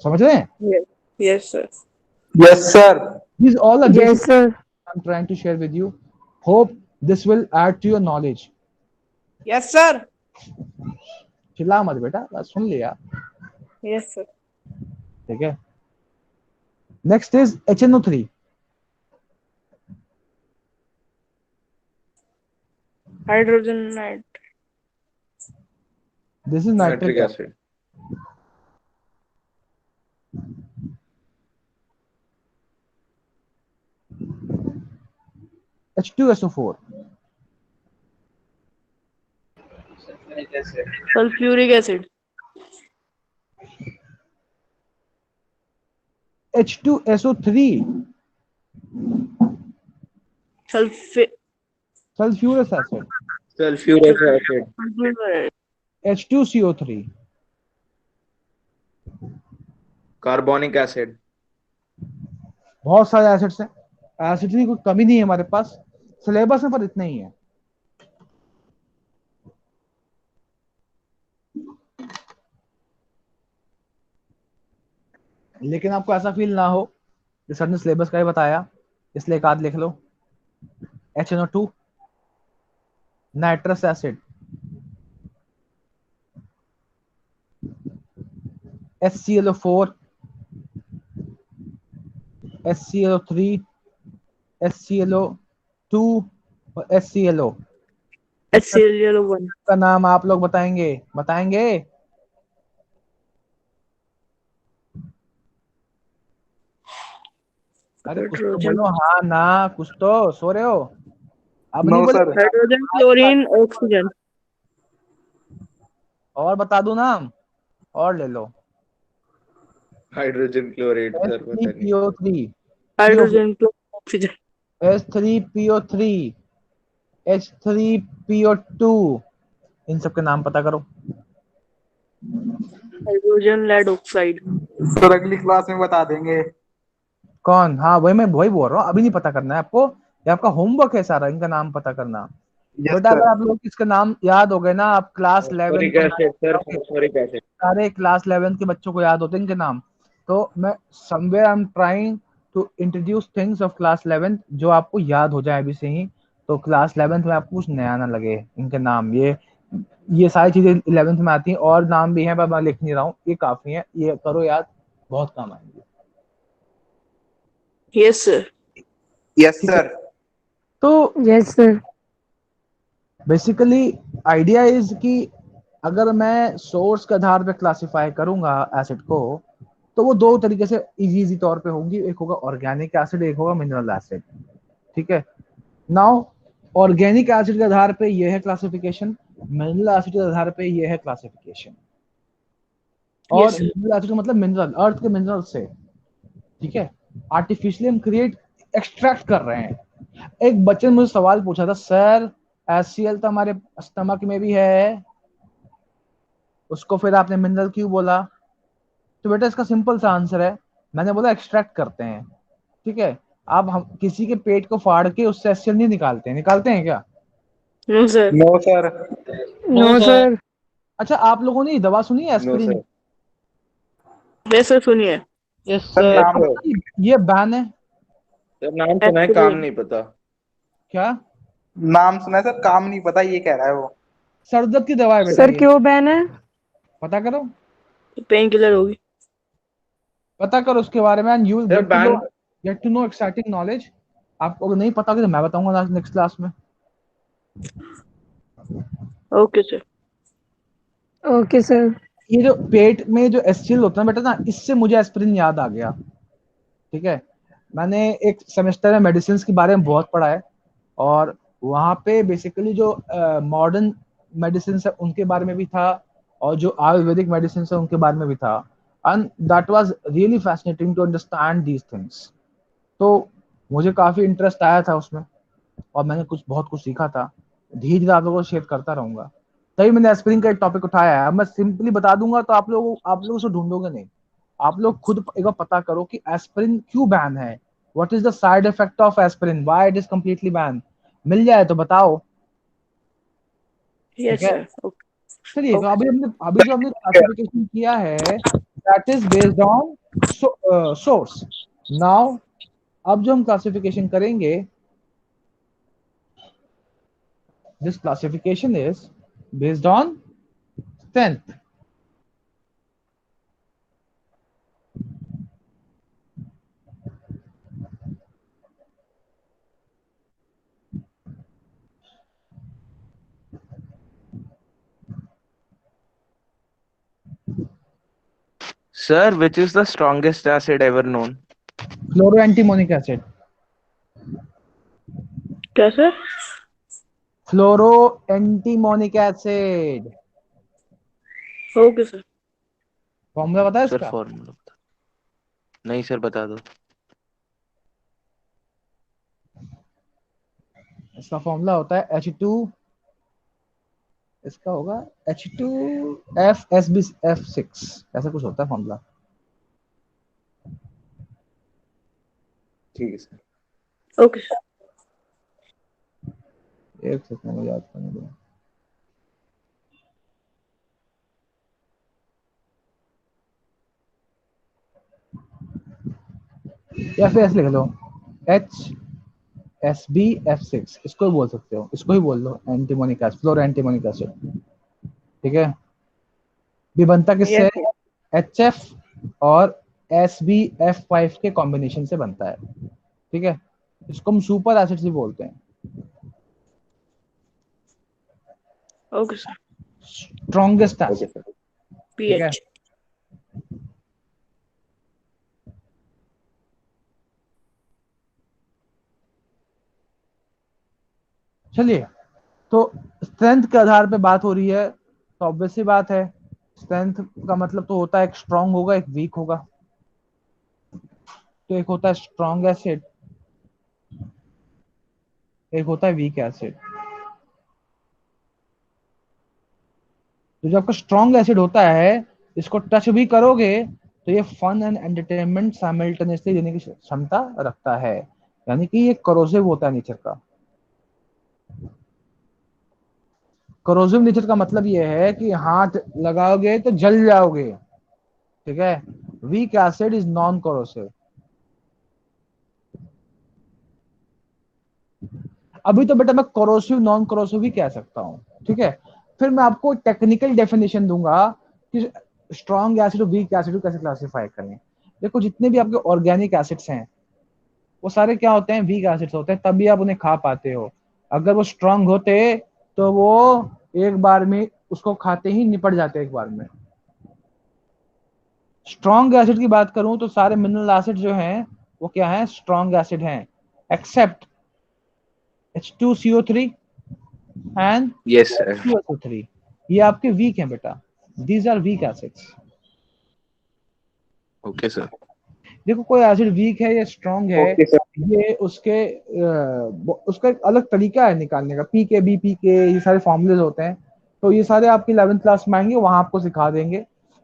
समझ रहे हैं? Yes sir. Yes sir. These all are basic yes sir. I'm trying to share with you. Hope this will add to your knowledge. Yes sir. चिल्ला मत बेटा, बस सुन लिया। Yes sir. ठीक है, नेक्स्ट इज HNO3। हाइड्रोजन नाइट। This is nitric nitric acid. Acid. H2SO4। sulfuric acid, sulphuric acid. H2SO3। सल्फे sulphurous acid. Sulphuric acid. H2CO3। Carbonic acid. बहुत सारे एसिड्स हैं, एसिड की कोई कमी नहीं है हमारे पास सिलेबस में, पर इतना ही है। लेकिन आपको ऐसा फील ना हो कि सर ने सिलेबस का ही बताया इसलिए एक आध लिख लो। HNO2, nitrous acid, HClO4, HClO3, HClO2 और HClO। HCl1। का नाम आप लोग बताएंगे? बताएंगे? अरे कुछ तो हाइड्रोजन, बोलो, हाँ ना, कुछ तो। सो रहे हो? अब नहीं नो बोले? सर। Hydrogen, chlorine, oxygen. और बता दूं नाम? और ले लो। Hydrogen chloride S sir three पता नहीं। P O three PO hydrogen, chlorine, oxygen. H3PO3, H3PO2, इन सब के नाम पता करो। Hydrogen, lead oxide. सर अगली क्लास में बता देंगे। कौन? हाँ वही मैं वही बोल रहा हूँ, अभी नहीं पता करना है आपको। ये आपका होमवर्क है सारा, इनका नाम पता करना। यस बेटा अगर सर। आप लोग इसका नाम याद हो गए ना, आप क्लास 11 फॉस्फोरिक को एसिड manage सर, करोगे। Phosphoric acid. सारे क्लास 11 के बच्चों को याद होते हैं इनके नाम। तो मैं somewhere I am trying to introduce things of class 11 जो आपको याद हो जाए अभी से ही। तो क्लास 11th में आपको कुछ नया ना लगे इनके नाम। ये सारी चीजें 11th में आती हैं, और नाम भी हैं पर मैं लिख नहीं रहा हूँ, ये काफी है, ये करो याद, बहुत काम आएंगे। Yes sir. यस ठीक है। सर। तो yes sir. Basically idea is कि अगर मैं सोर्स के आधार पे क्लासिफाई करूंगा एसिड को, तो वो दो तरीके से इजी तौर पे होंगी। एक होगा ऑर्गेनिक एसिड, एक होगा मिनरल एसिड। ठीक है। नाउ ऑर्गेनिक एसिड के आधार पे ये है क्लासिफिकेशन, मिनरल एसिड के आधार पे ये है क्लासिफिकेशन। और यस सर। मिनरल एसिड का मतलब मिनरल, अर्थ के मिनरल से। ठीक है। आर्टिफिशियली हम क्रिएट, एक्सट्रैक्ट कर रहे हैं। एक बच्चे ने मुझे सवाल पूछा था, सर HCl तो हमारे स्टमक में भी है, उसको फिर आपने मिनरल क्यों बोला? तो बेटा इसका सिंपल सा आंसर है, मैंने बोला एक्सट्रैक्ट करते हैं। ठीक है। अब हम किसी के पेट को फाड़ के उससे HCl नहीं निकालते हैं, निकालते हैं क्या? No sir. No sir. No sir. अच्छा, आप लोगों ने ये दवा सुनी है no aspirin? Sir. Yes sir, सुनिए। Yes, sir sir. नाम, आपको पता है ये बैन है? सर नाम सुना है, काम एस्पिरिन। नहीं पता। क्या? नाम सुना है सर, काम नहीं पता, ये कह रहा है वो। सर दर्द की दवा है बेटा सर ये, क्यों बैन है? पता करो। पेन किलर होगी। पता करो उसके बारे में, and you will sir ban. Get to know exciting knowledge. आपको अगर नहीं पता होगा तो मैं बताऊंगा नेक्स्ट क्लास में। Okay sir. Okay sir. ये जो पेट में जो एसिड होता है बेटा ना, इससे मुझे एस्पिरिन याद आ गया। ठीक है। मैंने एक सेमेस्टर में मेडिसिन के बारे में बहुत पढ़ा है, और वहाँ पे बेसिकली जो मॉडर्न मेडिसिन है उनके बारे में भी था, और जो आयुर्वेदिक मेडिसिन है उनके बारे में भी था। And that was really fascinating to understand these things. तो मुझे काफी इंटरेस्ट आया था उसमें, और मैंने बहुत कुछ सीखा था। धीरे धीरे आप लोगों को शेयर करता रहूंगा। तभी मैंने एस्पिरिन का एक टॉपिक उठाया है। अब मैं सिंपली बता दूंगा तो आप लोग उसे ढूंढोगे नहीं। आप लोग खुद एक बार पता करो कि एस्पिरिन क्यों बैन है, what is the side effect of aspirin, why it is completely ban. मिल जाए तो बताओ। ठीक यस है। सर। चलिए, तो ओके सर। अभी जो हमने क्लासिफिकेशन किया है, that is based on source. Now अब जो हम क्लासिफिकेशन करेंगे, this classification is based on strength. Sir which is the strongest acid ever known? Fluoroantimonic acid. क्या sir? Fluoroantimonic acid. Okay sir. Formula पता है सर इसका? फॉर्मूला बता। नहीं सर बता दो। इसका फॉर्मूला होता है H2, इसका होगा H2FSB6, ऐसा कुछ होता है फॉर्मूला। ठीक है सर। Okay sir. एक सेकंड में याद करने दो। या फिर ऐसे लिख लो HSBF6, इसको ही बोल सकते हो, इसको ही बोल लो एंटीमोनिक एसिड, फ्लोरो एंटीमोनिक एसिड। ठीक है, भी बनता किससे? यस HF और SBF5 के कॉम्बिनेशन से बनता है। ठीक है, इसको हम सुपर एसिड भी बोलते हैं। Okay sir. Strongest okay acid. Sir. ठीक है, पीएच। चलिए, तो स्ट्रेंथ के आधार पे बात हो रही है, तो ऑब्वियस सी बात है, स्ट्रेंथ का मतलब तो होता है एक स्ट्रांग होगा एक वीक होगा। तो एक होता है स्ट्रॉन्ग एसिड, एक होता है वीक एसिड। तो जो आपका स्ट्रॉन्ग एसिड होता है, इसको टच भी करोगे तो ये फन एंड एंटरटेनमेंट साइमल्टेनियसली देने की क्षमता रखता है, यानी कि ये करोसिव होता है नेचर का। करोसिव नेचर का मतलब ये है कि हाथ लगाओगे तो जल जाओगे। ठीक है, weak acid is non corrosive. अभी तो बेटा मैं करोसिव नॉन करोसिव भी कह सकता हूँ। ठीक है, फिर मैं आपको टेक्निकल डेफिनेशन दूंगा कि स्ट्रॉन्ग एसिड और वीक एसिड को कैसे क्लासिफाई करें। देखो, जितने भी आपके ऑर्गेनिक एसिड्स हैं वो सारे क्या होते हैं? वीक एसिड्स होते हैं, तभी आप उन्हें खा पाते हो। अगर वो स्ट्रांग होते तो वो एक बार में उसको खाते ही निपट जाते एक बार में। स्ट्रॉन्ग एसिड की बात करूं तो सारे मिनरल एसिड जो हैं वो क्या है? स्ट्रॉन्ग एसिड हैं, except H2CO3 and yes sir. SO3। ये आपके वीक हैं बेटा, these are weak acids. Okay sir. देखो, कोई एसिड वीक है या स्ट्रांग है, ओके सर। ये उसका एक अलग तरीका है निकालने का। पीके बीपीके ये सारे फॉर्मूलेज होते हैं, तो ये सारे आपकी 11th क्लास में आएंगे, वहां आपको सिखा देंगे,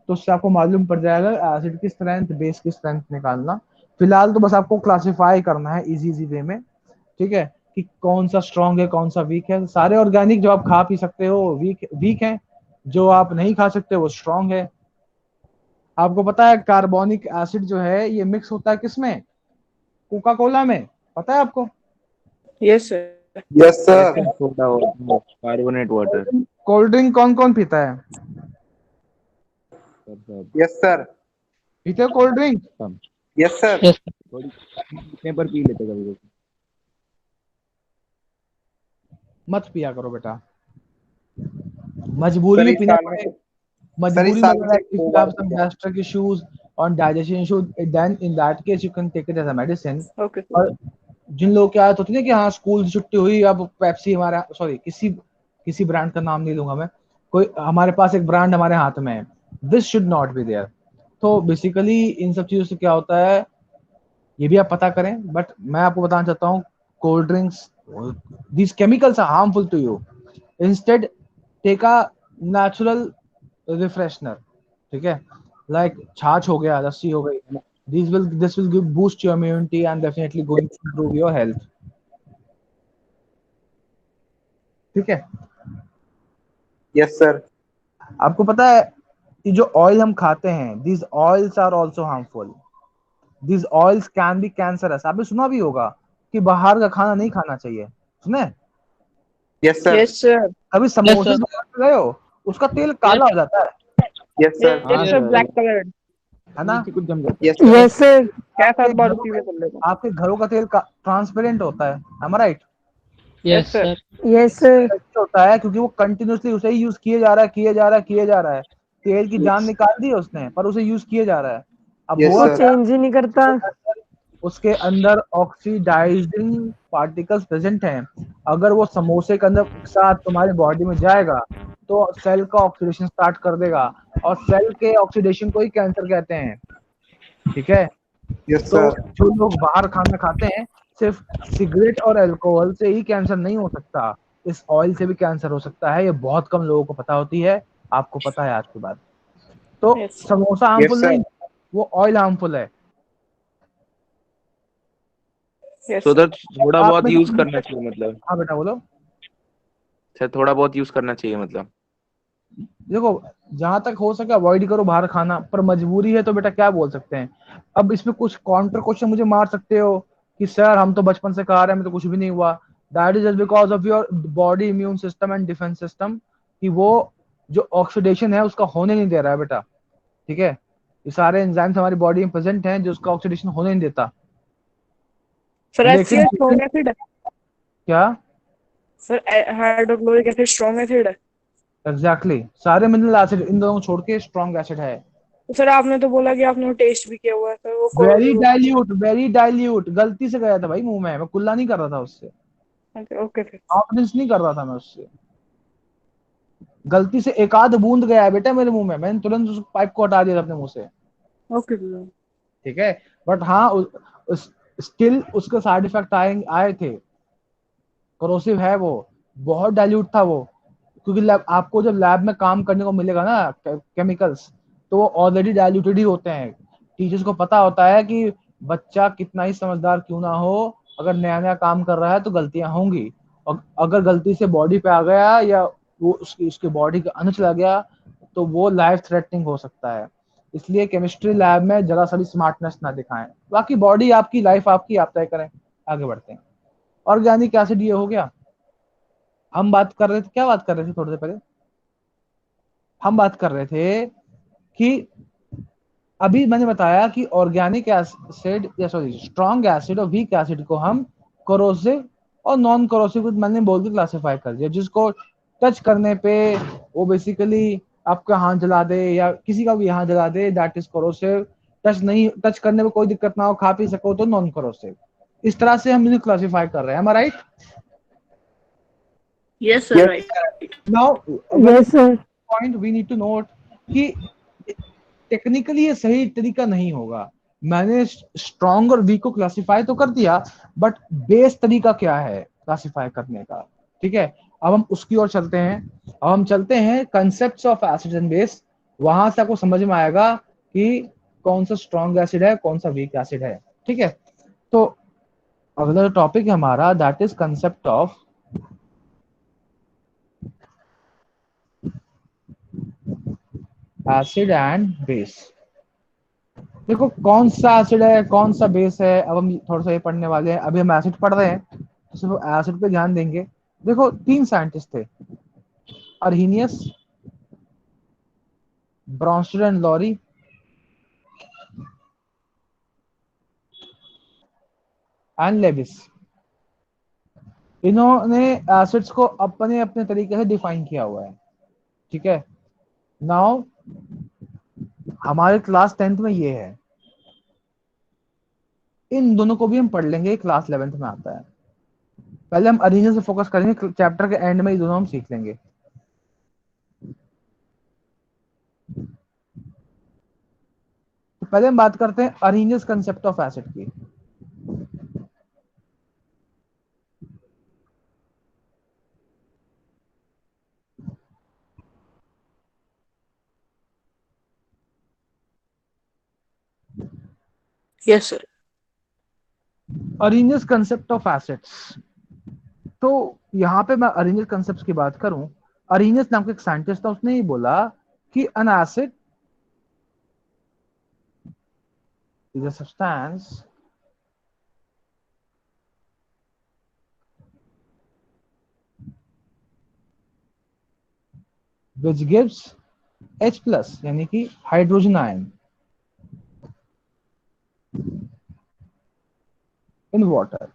तो उससे आपको मालूम पड़ जाएगा एसिड की स्ट्रेंथ, बेस की स्ट्रेंथ निकालना। फिलहाल तो बस आपको क्लासिफाई करना है इजी इजी वे में। ठीक है, कि कौन सा स्ट्रांग है कौन सा वीक है। सारे ऑर्गेनिक जो आप खा पी सकते हो वीक वीक है, जो आप नहीं खा सकते वो स्ट्रांग है। आपको पता है कार्बोनिक एसिड जो है ये मिक्स होता है किसमें? कोका कोला में, पता है आपको? Yes sir. Yes sir. Baking soda और कार्बोनेट वाटर। कोल्ड ड्रिंक कौन कौन पीता है? Yes sir. पीते हो कोल्ड ड्रिंक? Yes sir. थोड़ी पीने पर पी लेते कभी कभी। मत पिया करो बेटा, मजबूरी सर में इस पीना साल में पड़े। से सर इस मजबूरी में साल में अगर सिर्फ if 2 you bar have P some गया। gastric issues or digestion issues, then in that case you can take it as a medicine। Okay sir. और जिन लोगों की आदत होती है ना कि हाँ स्कूल से छुट्टी हुई, अब पेप्सी हमारे, सॉरी किसी किसी ब्रांड का नाम नहीं लूंगा मैं, कोई हमारे पास एक ब्रांड हमारे हाथ में है, this should not be there. तो बेसिकली इन सब चीजों से क्या होता है ये भी आप पता करें, बट मैं आपको बताना चाहता हूँ cold drinks, these chemicals are harmful to you. Instead take a natural refresher. ठीक है, लाइक छाछ हो गया, लस्सी हो गई, this will boost your immunity and definitely going to improve your health। ठीक है, यस सर। आपको पता है कि जो ऑयल हम खाते हैं, these oils are also harmful, these oils can be cancerous। आपने सुना भी होगा कि बाहर का खाना नहीं खाना चाहिए, सुने? Yes sir. Yes sir. कभी समोसे दुकान पे गए हो, उसका तेल काला हो जाता है यस सर। हाँ yes sir, black sir, colour. है ना? नीचे कुछ जम जाता यस सर। Yes sir. क्या आपके साथ बार घरों में कर लेगा। आपके घरों का तेल ट्रांसपेरेंट होता है, am I right? Yes sir. Yes sir. होता है क्योंकि वो कंटिन्यूसली उसे ही यूज किए जा रहा है, किए जा रहा है, किए जा रहा है। तेल की जान निकाल दी है उसने, पर उसे यूज किए जा रहा है। अब यस हुआ सर। क्या, चेंज ही नहीं करता। उसके अंदर ऑक्सीडाइजिंग पार्टिकल्स प्रेजेंट हैं। अगर वो समोसे के अंदर साथ तुम्हारी बॉडी में जाएगा तो सेल का ऑक्सीडेशन स्टार्ट कर देगा, और सेल के ऑक्सीडेशन को ही कैंसर कहते हैं। ठीक है, यस तो सर। जो लोग बाहर खाना खाते हैं, सिर्फ सिगरेट और अल्कोहल से ही कैंसर नहीं हो सकता, इस ऑयल से भी कैंसर हो सकता है। ये बहुत कम लोगों को पता होती है, आपको पता है आज के बाद। तो yes sir. Samosa yes harmful sir. नहीं, वो ऑयल हार्मफुल है। Yes, तो sir. उधर थोड़ा आप बहुत में यूज तो करना चाहिए मतलब, हाँ बेटा बोलो। सर थोड़ा बहुत यूज करना चाहिए मतलब। देखो जहां तक हो सके अवॉइड करो बाहर खाना, पर मजबूरी है तो बेटा क्या बोल सकते हैं। अब इसमें कुछ काउंटर क्वेश्चन मुझे मार सकते हो कि सर हम तो बचपन से खा रहे हैं, हमें तो कुछ भी नहीं हुआ। That is just because of your body immune system and defence system, कि वो जो ऑक्सीडेशन है उसका होने नहीं दे रहा है बेटा। ठीक है, ये सारे एंजाइम्स हमारी बॉडी में प्रेजेंट हैं जो उसका ऑक्सीडेशन होने नहीं देता। Sir, लेकिन HCl strong acid है. क्या Sir, hydrochloric acid strong acid है. एग्जैक्टली सारे मिनरल एसिड इन दोनों को छोड़ के स्ट्रॉन्ग एसिड है। तो सर आपने तो बोला कि आपने टेस्ट भी किया हुआ है सर, वो वेरी corrosive होगा. डाइल्यूट, वेरी डाइल्यूट, गलती से गया था भाई मुंह में, मैं कुल्ला नहीं कर रहा था उससे, Okay, okay, sir. कॉन्फिडेंस नहीं कर रहा था मैं उससे। गलती से एक आध बूंद गया है बेटा मेरे मुंह में, मैंने तुरंत उस पाइप को हटा दिया था अपने मुंह से। Okay, sir. ठीक है, बट हाँ स्टिल उसके साइड इफेक्ट आए आए थे। करोसिव है वो, बहुत डाइल्यूट था वो, क्योंकि लैब आपको जब लैब में काम करने को मिलेगा ना केमिकल्स, तो वो ऑलरेडी डाइल्यूटेड ही होते हैं। टीचर्स को पता होता है कि बच्चा कितना ही समझदार क्यों ना हो, अगर नया नया काम कर रहा है तो गलतियां होंगी, और अगर गलती से बॉडी पे आ गया या वो उसकी उसके बॉडी के अंदर चला गया तो वो लाइफ थ्रेटनिंग हो सकता है। इसलिए केमिस्ट्री लैब में जरा सा भी स्मार्टनेस ना दिखाएं। बाकी बॉडी आपकी, लाइफ आपकी, आप तय करें। आगे बढ़ते हैं। ऑर्गेनिक एसिड ये हो गया। हम बात कर रहे थे, क्या बात कर रहे थे थोड़ी देर पहले, हम बात कर रहे थे कि अभी मैंने बताया कि ऑर्गेनिक एसिड या सॉरी स्ट्रॉन्ग एसिड और वीक एसिड को हम कोरोसिव और नॉन कोरोसिव मैंने बोल के क्लासिफाई कर दिया। जिसको टच करने पे वो बेसिकली आपका हाथ जला दे या किसी का भी हाथ जला दे, दैट इज कोरोसिव। टच नहीं, टच करने में कोई दिक्कत ना हो, खा पी सको तो नॉन कोरोसिव। इस तरह से हम इन्हें क्लासिफाई कर रहे हैं, right? Yes, sir, right. Now Yes, sir. Point we need to note कि टेक्निकली ये सही तरीका नहीं होगा। मैंने स्ट्रॉन्ग और वीक को क्लासिफाई तो कर दिया, बट बेस तरीका क्या है क्लासिफाई करने का? ठीक है, अब हम उसकी ओर चलते हैं। अब हम चलते हैं concepts of acid and base. वहां से आपको समझ में आएगा कि कौन सा स्ट्रॉन्ग एसिड है, कौन सा वीक एसिड है। ठीक है, तो अगला टॉपिक है हमारा, that is concept of acid and base. देखो कौन सा एसिड है कौन सा बेस है, अब हम थोड़ा सा ये पढ़ने वाले हैं। अभी हम एसिड पढ़ रहे हैं तो सिर्फ एसिड पे ध्यान देंगे। देखो तीन साइंटिस्ट थे, अर्हीनियस, ब्रॉन्स्टड एंड लॉरी, एंड लेविस। इन्होंने एसिड्स को अपने अपने तरीके से डिफाइन किया हुआ है। ठीक है, नाउ हमारे क्लास 10th में ये है, इन दोनों को भी हम पढ़ लेंगे, क्लास 11th में आता है। पहले हम अर्हीनियस से फोकस करेंगे, चैप्टर के एंड में ये दोनों हम सीख लेंगे। तो पहले हम बात करते हैं अर्हीनियस कंसेप्ट ऑफ एसिड की। Yes, sir. Arrhenius concept of acids. तो यहाँ पे मैं अर्हीनियस कंसेप्ट की बात करूं, अर्हीनियस नाम का एक साइंटिस्ट था, उसने ये बोला कि N acid is a substance which gives H plus यानी कि हाइड्रोजन आयन इन वाटर।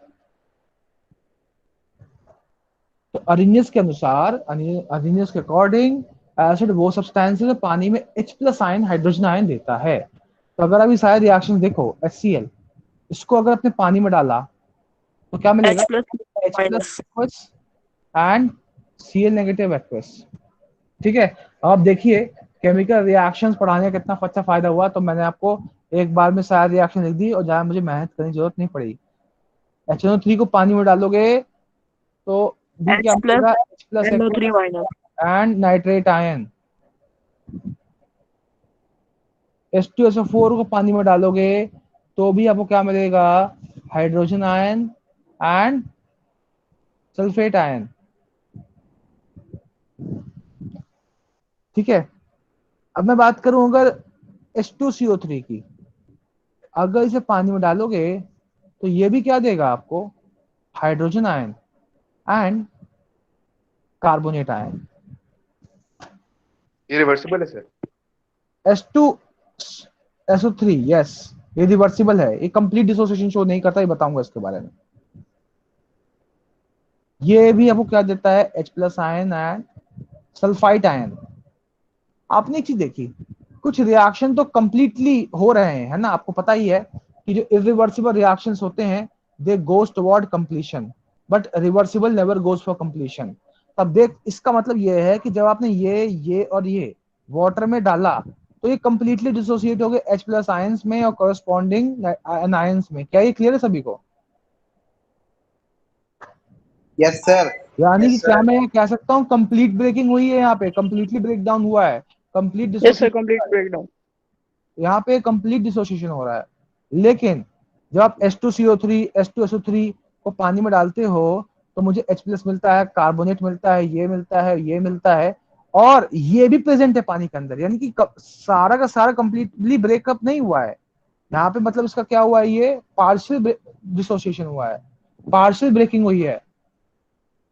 तो अर्हीनियस के अनुसार, अर्हीनियस के अकॉर्डिंग, एसिड वो सब्सटेंस है जो पानी में H plus ion, hydrogen ion देता है। तो अगर अभी सारे रिएक्शन देखो, HCl, इसको अगर अपने पानी में डाला तो क्या मिलेगा? H plus H minus. Plus aqueous and Cl negative aqueous. ठीक है, अब आप देखिए केमिकल रिएक्शंस पढ़ाने का कितना अच्छा फायदा हुआ। तो मैंने आपको एक बार में सारे रिएक्शन लिख दी और ज्यादा मुझे मेहनत करने की जरूरत नहीं पड़ी। HNO3 को पानी में डालोगे तो भी क्या H plus मिलेगा? H plus NO3 minus. And nitrate ion. H2SO4 को पानी में डालोगे तो भी आपको क्या मिलेगा? Hydrogen ion and sulphate ion. ठीक है, अब मैं बात करूं अगर H2CO3 की, अगर इसे पानी में डालोगे तो ये भी क्या देगा आपको, hydrogen ion and carbonate ion. ये रिवर्सिबल है सर? H2SO3 यस, ये रिवर्सिबल है, ये कंप्लीट डिसोसिएशन शो नहीं करता, ये बताऊंगा इसके बारे में। ये भी आपको क्या देता है, H+ ion and sulphite ion. आपने एक चीज देखी, कुछ रिएक्शन तो कंप्लीटली हो रहे हैं, है ना, आपको पता ही है कि जो इरिवर्सिबल रिएक्शंस होते हैं they goes toward completion, but reversible never goes for completion. तब देख, इसका मतलब ये है कि जब आपने ये और ये वाटर में डाला तो ये कंप्लीटली डिसोसिएट हो गए H+ आयंस में और कॉरस्पॉन्डिंग आयंस में। क्या ये क्लियर है सभी को? Yes sir. यानी कि क्या मैं कह सकता हूँ कंप्लीट ब्रेकिंग हुई है, यहाँ पे कंप्लीटली ब्रेक डाउन हुआ है, complete yes sir, dissociation, complete breakdown. यहाँ पे कंप्लीट डिसोसिएशन हो रहा है। लेकिन जब आप H2CO3 H2SO3 को पानी में डालते हो तो मुझे H+ मिलता है, कार्बोनेट मिलता है, ये मिलता है, ये मिलता है, और ये भी प्रेजेंट है पानी के अंदर। यानी कि सारा का सारा कंप्लीटली ब्रेकअप नहीं हुआ है यहाँ पे, मतलब इसका क्या हुआ है, ये पार्शियल डिसोसिएशन हुआ है, पार्शियल ब्रेकिंग हुई है।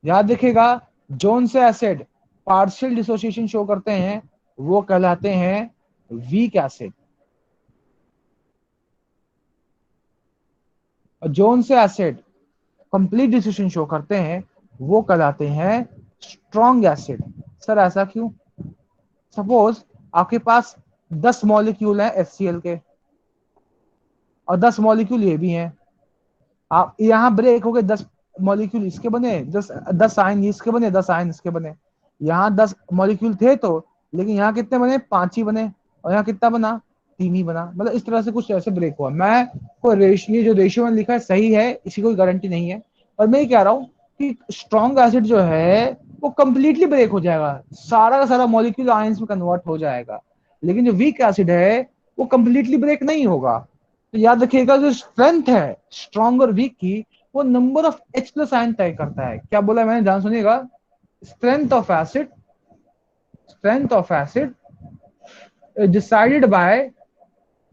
याद रखिएगा, जोन से एसिड पार्शियल डिसोसिएशन शो करते हैं वो कहलाते हैं वीक एसिड, और जोन से एसिड कंप्लीट डिसोसिएशन शो करते हैं वो कहलाते हैं स्ट्रॉन्ग एसिड। सर ऐसा क्यों? सपोज आपके पास 10 मॉलिक्यूल हैं HCl के और 10 मॉलिक्यूल ये भी हैं, आप यहाँ ब्रेक हो गए, 10 मॉलिक्यूल इसके बने, 10 आयन इसके बने, 10 आयन इसके बने। यहाँ 10 मॉलिक्यूल थे तो, लेकिन यहाँ कितने बने, 5 ही बने, और यहाँ कितना बना, 3 ही बना। मतलब इस तरह से कुछ ऐसे ब्रेक हुआ। मैं को रेशियो, जो रेशियो मैंने लिखा है सही है, इसी कोई गारंटी नहीं है, और मैं ये कह रहा हूँ कि स्ट्रॉन्ग एसिड जो है वो कंप्लीटली ब्रेक हो जाएगा, सारा का सारा मॉलिक्यूल आयंस में कन्वर्ट हो जाएगा। लेकिन जो वीक एसिड है वो कंप्लीटली ब्रेक नहीं होगा। तो याद रखिएगा, जो स्ट्रेंथ है स्ट्रॉन्ग और वीक की, वो नंबर ऑफ H+ आयन तय करता है। क्या बोला मैंने, ध्यान सुनिएगा, strength of acid, strength of acid decided by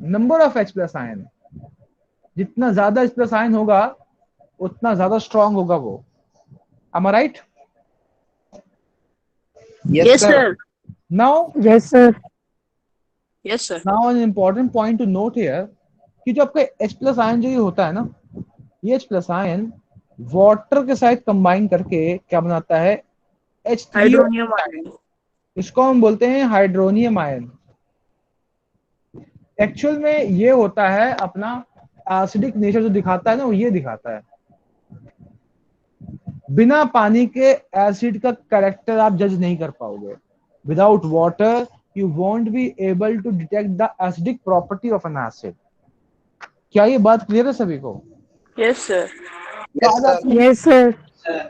number of H+ ion. जितना ज्यादा H+ आयन होगा उतना ज्यादा स्ट्रॉन्ग होगा वो। am I right? Yes yes sir. Sir. now yes sir. Yes sir. now an important point to note here कि जो आपका H+ आयन जो ये होता है ना, ये H+ आयन वाटर के साथ कंबाइन करके क्या बनाता है, H3O। Hydronium ion. इसको हम बोलते हैं हाइड्रोनियम आयन। एक्चुअल में ये होता है अपना एसिडिक नेचर जो दिखाता है ना, वो ये दिखाता है। बिना पानी के एसिड का कैरेक्टर आप जज नहीं कर पाओगे। Without water you won't be able to detect the acidic property of an acid. क्या ये बात क्लियर है सभी को? Yes sir. तो यस आज सर। आपको यस सर।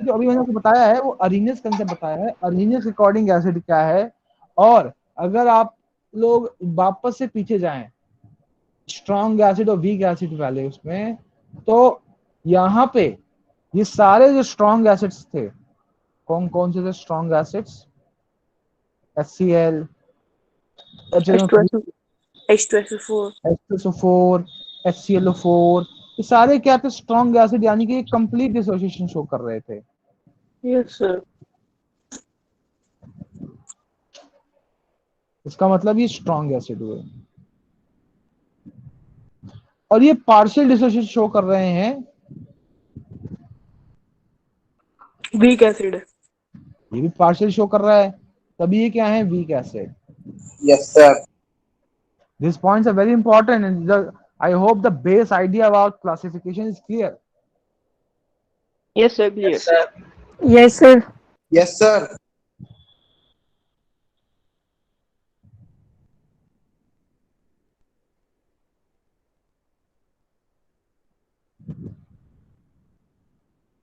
जो अभी मैंने आपको बताया है वो अरीनियस कंसेप्ट बताया है, अरीनियस अकॉर्डिंग एसिड क्या है। और अगर आप लोग वापस से पीछे जाएं स्ट्रॉन्ग एसिड और वीक एसिड वाले उसमें, तो यहाँ पे ये सारे जो स्ट्रॉन्ग एसिड्स थे, कौन कौन से थे strong acids, HCl, HNO3, H2SO4। H2SO4, HClO4, ये सारे क्या थे, स्ट्रॉन्ग एसिड, यानी कि कंप्लीट डिसोसिएशन शो कर रहे थे। Yes sir. इसका मतलब ये स्ट्रॉन्ग एसिड हुए, और ये पार्शियल डिसोसिएशन शो कर रहे हैं, वीक एसिड। ये भी पार्शियल शो कर रहा है, तभी ये क्या है, weak acid. Yes sir. These points are very important, and I hope the base idea about classification is clear. Yes sir, Yes, clear. sir. Yes sir. Yes sir.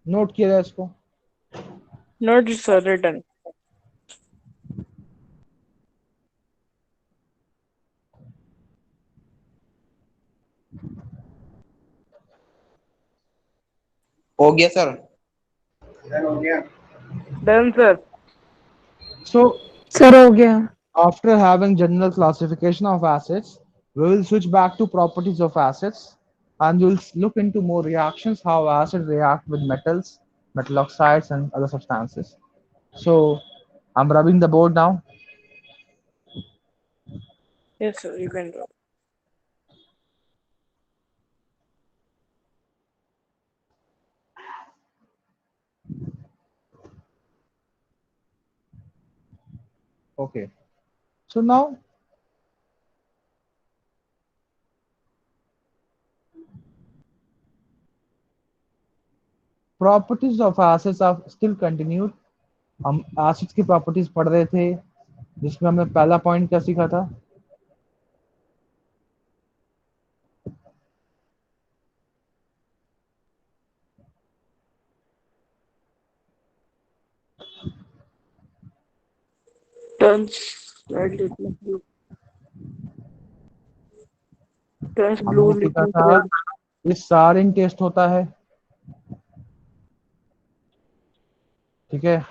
Note किया जाए इसको। Not sir, return. हो गया sir. Done हो गया. Done sir. So sir हो गया. after having general classification of acids, we will switch back to properties of acids and we'll look into more reactions, how acids react with metals, metal oxides, and other substances. So I'm rubbing the board now. Yes sir, you can do. Okay. So now properties of acids are still continued. हम acids की properties पढ़ रहे थे जिसमें हमने पहला point क्या सीखा था? Turns slightly blue. Turns blue हमने सीखा litmus था red. ये सारिन टेस्ट होता है, ठीक है,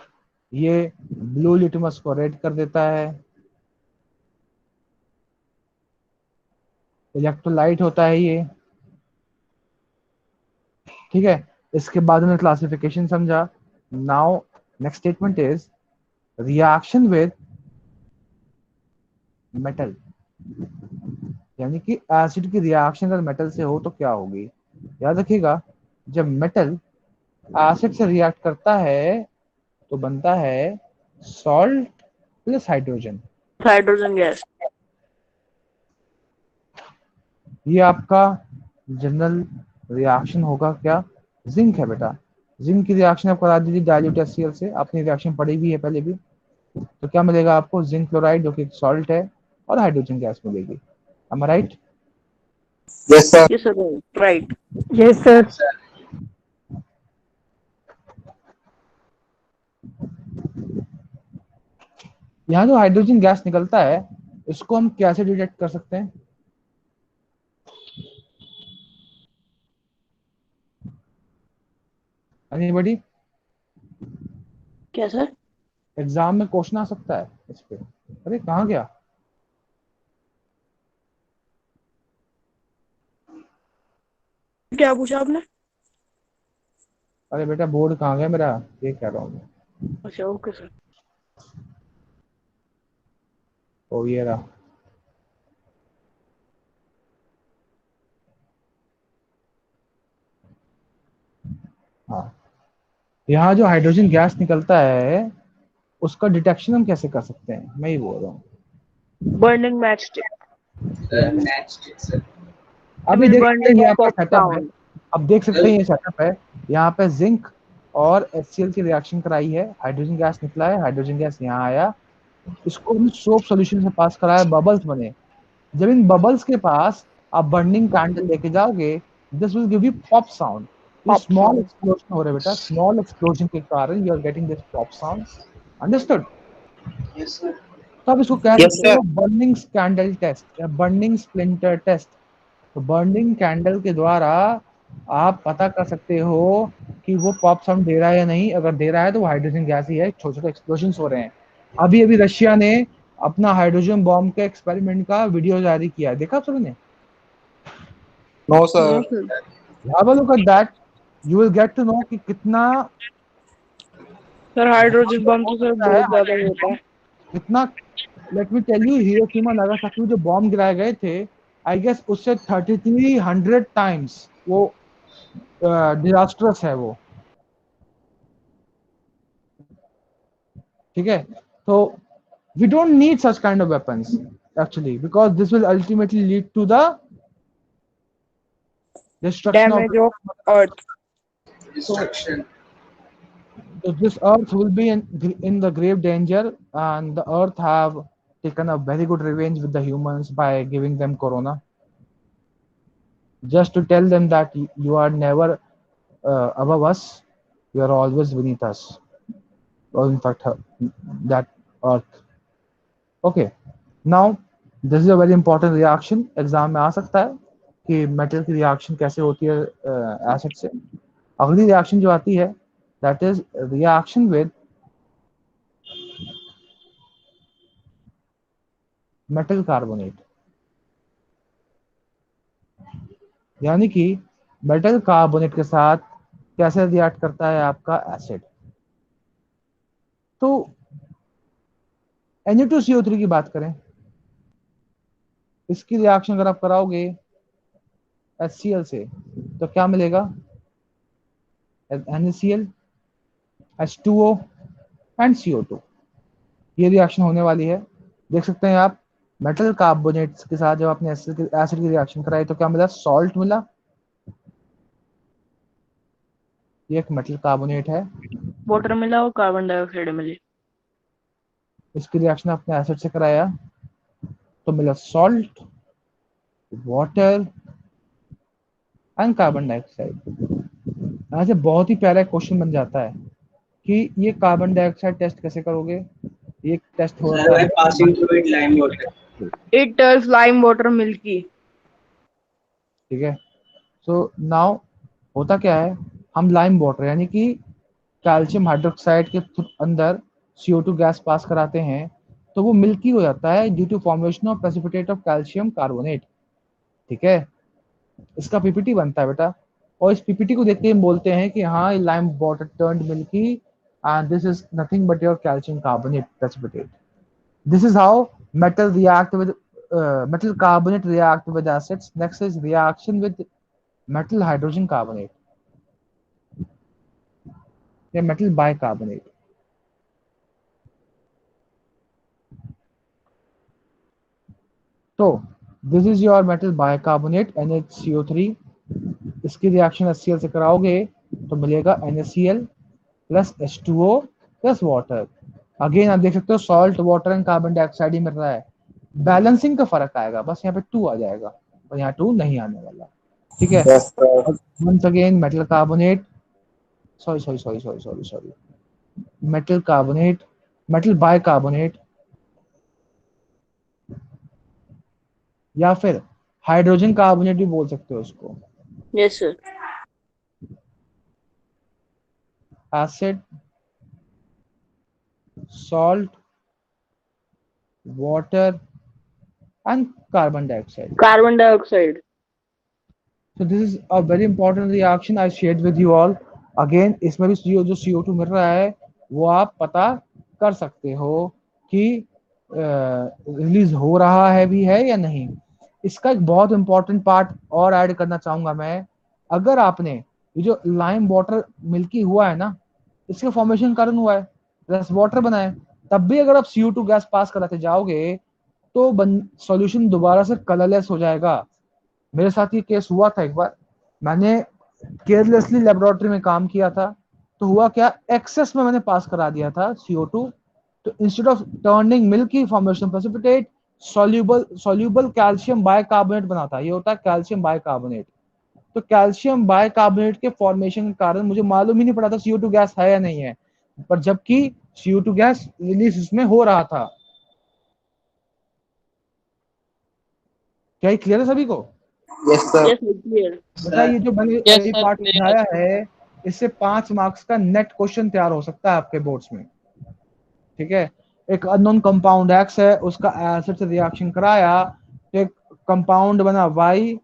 ये ब्लू लिटमस को रेड कर देता है, इलेक्ट्रोलाइट होता है ये, ठीक है। इसके बाद में क्लासिफिकेशन समझा। Now next statement is reaction with metal, यानी कि एसिड की रिएक्शन अगर मेटल से हो तो क्या होगी। याद रखिएगा, जब मेटल एसिड से रिएक्ट करता है तो बनता है salt plus hydrogen. Hydrogen gas. ये आपका जनरल रिएक्शन होगा क्या? जिंक है बेटा, जिंक की रिएक्शन आप करा दीजिए डाइल्यूट HCl से, आपने रिएक्शन पढ़ी भी है पहले भी। तो क्या मिलेगा आपको? जिंक क्लोराइड जो कि सॉल्ट है और हाइड्रोजन गैस मिलेगी। am I right? Yes sir. Yes sir, right. Yes, sir. Sir. यहाँ जो हाइड्रोजन गैस निकलता है इसको हम कैसे डिटेक्ट कर सकते हैं? एनीबॉडी? क्या सर? एग्जाम में क्वेश्चन आ सकता है इस पे। अरे कहाँ गया? क्या पूछा आपने? अरे बेटा बोर्ड कहाँ गया मेरा, ये कह रहा हूँ मैं। अच्छा ओके सर. ओ ये रहा। हाँ, यहाँ जो हाइड्रोजन गैस निकलता है उसका डिटेक्शन हम कैसे कर सकते हैं, मैं ही बोल रहा हूँ। Burning matchstick. Matched it, sir. अभी will देख burn सकते हैं it ये up आपका or सेटअप है, down. अब देख सकते हैं ये सेटअप है। यहाँ पे जिंक और HCl की रिएक्शन कराई है, हाइड्रोजन गैस निकला है, हाइड्रोजन गैस यहाँ आया, इसको हमने सोप सॉल्यूशन से पास कराया, बबल्स बने। जब इन बबल्स के पास आप बर्निंग कैंडल लेके जाओगे, this will give you pop sound. ये Pop स्मॉल sound. एक्सप्लोजन हो रहा है बेटा, स्मॉल एक्सप्लोजन के कारण you are getting this pop sound. Understood? Yes, sir. तो आप इसको कह यस सकते सर। हो बर्निंग कैंडल टेस्ट या बर्निंग स्प्लिंटर टेस्ट। तो बर्निंग कैंडल के द्वारा आप पता कर सकते हो कि वो पॉप साउंड दे रहा है या नहीं। अगर दे रहा है तो वो हाइड्रोजन गैस ही है, छोटे छोटे एक्सप्लोजन हो रहे हैं। अभी अभी रशिया ने अपना हाइड्रोजन बॉम्ब के एक्सपेरिमेंट का वीडियो जारी किया है, देखा आप सबने? No No sir. sir. Have a look at that, you will get to know कि कितना सर हाइड्रोजन बम तो सर होता है बहुत ज्यादा ही होता है. कितना। Let me tell you, Hiroshima Nagasaki में जो बॉम्ब गिराए गए थे, आई गेस उससे 3300 टाइम्स वो डिजास्टरस है वो, ठीक है। तो we don't need such kind of weapons actually, because this will ultimately lead to the destruction of Damage of earth. Destruction. this earth will be in the grave danger, and the earth have taken a very good revenge with the humans by giving them corona, just to tell them that you are never above us, you are always beneath us, or in fact that earth। okay, now this is a very important reaction, exam में आ सकता है कि metal की reaction कैसे होती है acid से। अगली रिएक्शन जो आती है that is reaction with metal carbonate, यानी कि मेटल कार्बोनेट के साथ कैसे रिएक्ट करता है आपका एसिड। तो Na2CO3 की बात करें, इसकी रिएक्शन अगर आप कराओगे HCl से तो क्या मिलेगा, NaCl, H2O एंड CO2। ये रिएक्शन होने वाली है। देख सकते हैं आप, मेटल कार्बोनेट्स के साथ जब आपने एसिड की रिएक्शन कराई तो क्या मिला, सॉल्ट मिला। ये एक मेटल कार्बोनेट है, वाटर मिला और कार्बन डाइऑक्साइड मिली। इसकी रिएक्शन आपने एसिड से कराया तो मिला salt, water and carbon dioxide. यहाँ से बहुत ही प्यारा क्वेश्चन बन जाता है कि ये कार्बन डाइऑक्साइड टेस्ट कैसे करोगे। ये टेस्ट Sir, होता by है, passing through it lime water. It turns lime water milky. ठीक है। सो नाउ होता क्या है, हम लाइम वाटर यानी कि कैल्शियम हाइड्रोक्साइड के अंदर CO2 गैस पास कराते हैं तो वो मिल्की हो जाता है due to formation of precipitate of calcium carbonate. ठीक है, इसका पीपीटी बनता है बेटा, और इस पीपीटी को देख के हम बोलते हैं कि हाँ lime water turned milky and this is nothing but your calcium carbonate precipitate. This is how metal react with metal carbonate react with acids. Next is reaction with metal hydrogen carbonate या metal bicarbonate। तो this is your metal bicarbonate NaCO3। इसकी reaction HCl से कराओगे तो मिलेगा NaCl plus H2O plus water. Again आप देख सकते हो salt, water and carbon dioxide ही मिल रहा है। बैलेंसिंग का फर्क आएगा, बस यहाँ पे 2 आ जाएगा और यहाँ 2 नहीं आने वाला। ठीक है, yes sir. Once again metal carbonate, sorry metal carbonate, metal bicarbonate या फिर हाइड्रोजन कार्बोनेट भी बोल सकते हो उसको। Yes sir. Acid, salt, water and carbon dioxide. Carbon dioxide. So this is a very important reaction I shared with you all. Again, इसमें भी जो CO2 मिल रहा है वो आप पता कर सकते हो कि रिलीज हो रहा है भी है या नहीं। इसका एक बहुत इंपॉर्टेंट पार्ट और ऐड करना चाहूंगा मैं, अगर आपने ये जो लाइम वाटर मिल्की हुआ है ना, इसके फॉर्मेशन कारण हुआ है, प्लस वाटर बना है, तब भी अगर आप CO2 गैस पास कराते जाओगे तो सॉल्यूशन दोबारा से कलरलेस हो जाएगा। मेरे साथ ये केस हुआ था एक बार, मैंने केयरलेसली लेबोरेटरी में काम किया था तो हुआ क्या, एक्सेस में मैंने पास करा दिया था CO2, तो instead of turning milky formation precipitate soluble calcium bicarbonate बना था। ये होता है कैल्शियम बाइकार्बोनेट। तो कैल्शियम बाइकार्बोनेट के फॉर्मेशन के कारण मुझे मालूम ही नहीं पड़ा था CO2 गैस है या नहीं है, पर जबकि CO2 गैस रिलीज उसमें हो रहा था। क्या ये क्लियर है सभी को? Yes sir. Yes sir. Clear. बेटा ये जो मैंने अभी पार्ट समझाया है इससे 5 मार्क्स का नेट क्वेश्चन तैयार हो सकता है आपके बोर्ड्स में। ठीक है, एक अननोन कंपाउंड X है, उसका एसिड से रिएक्शन कराया तो एक कंपाउंड बना Y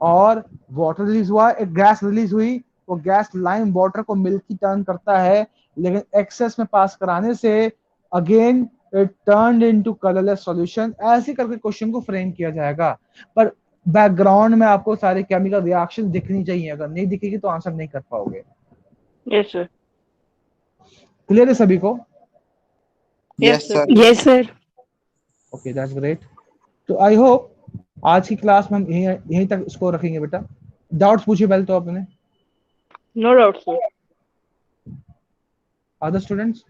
और वाटर रिलीज हुआ, एक गैस रिलीज हुई, वो गैस लाइम वाटर को मिल्की टर्न करता है, लेकिन एक्सेस में पास कराने से again it turned into colourless solution. ऐसे करके क्वेश्चन को फ्रेम किया जाएगा, पर बैकग्राउंड में आपको सारे केमिकल रिएक्शन दिखनी चाहिए, अगर नहीं दिखेगी तो आंसर नहीं कर पाओगे। Yes sir. क्लियर है सभी को? Yes sir. Yes sir. Okay that's great. तो आई होप आज की क्लास में हम यहीं तक इसको रखेंगे बेटा। डाउट्स पूछिए पहले तो अपने No doubt sir. Other students.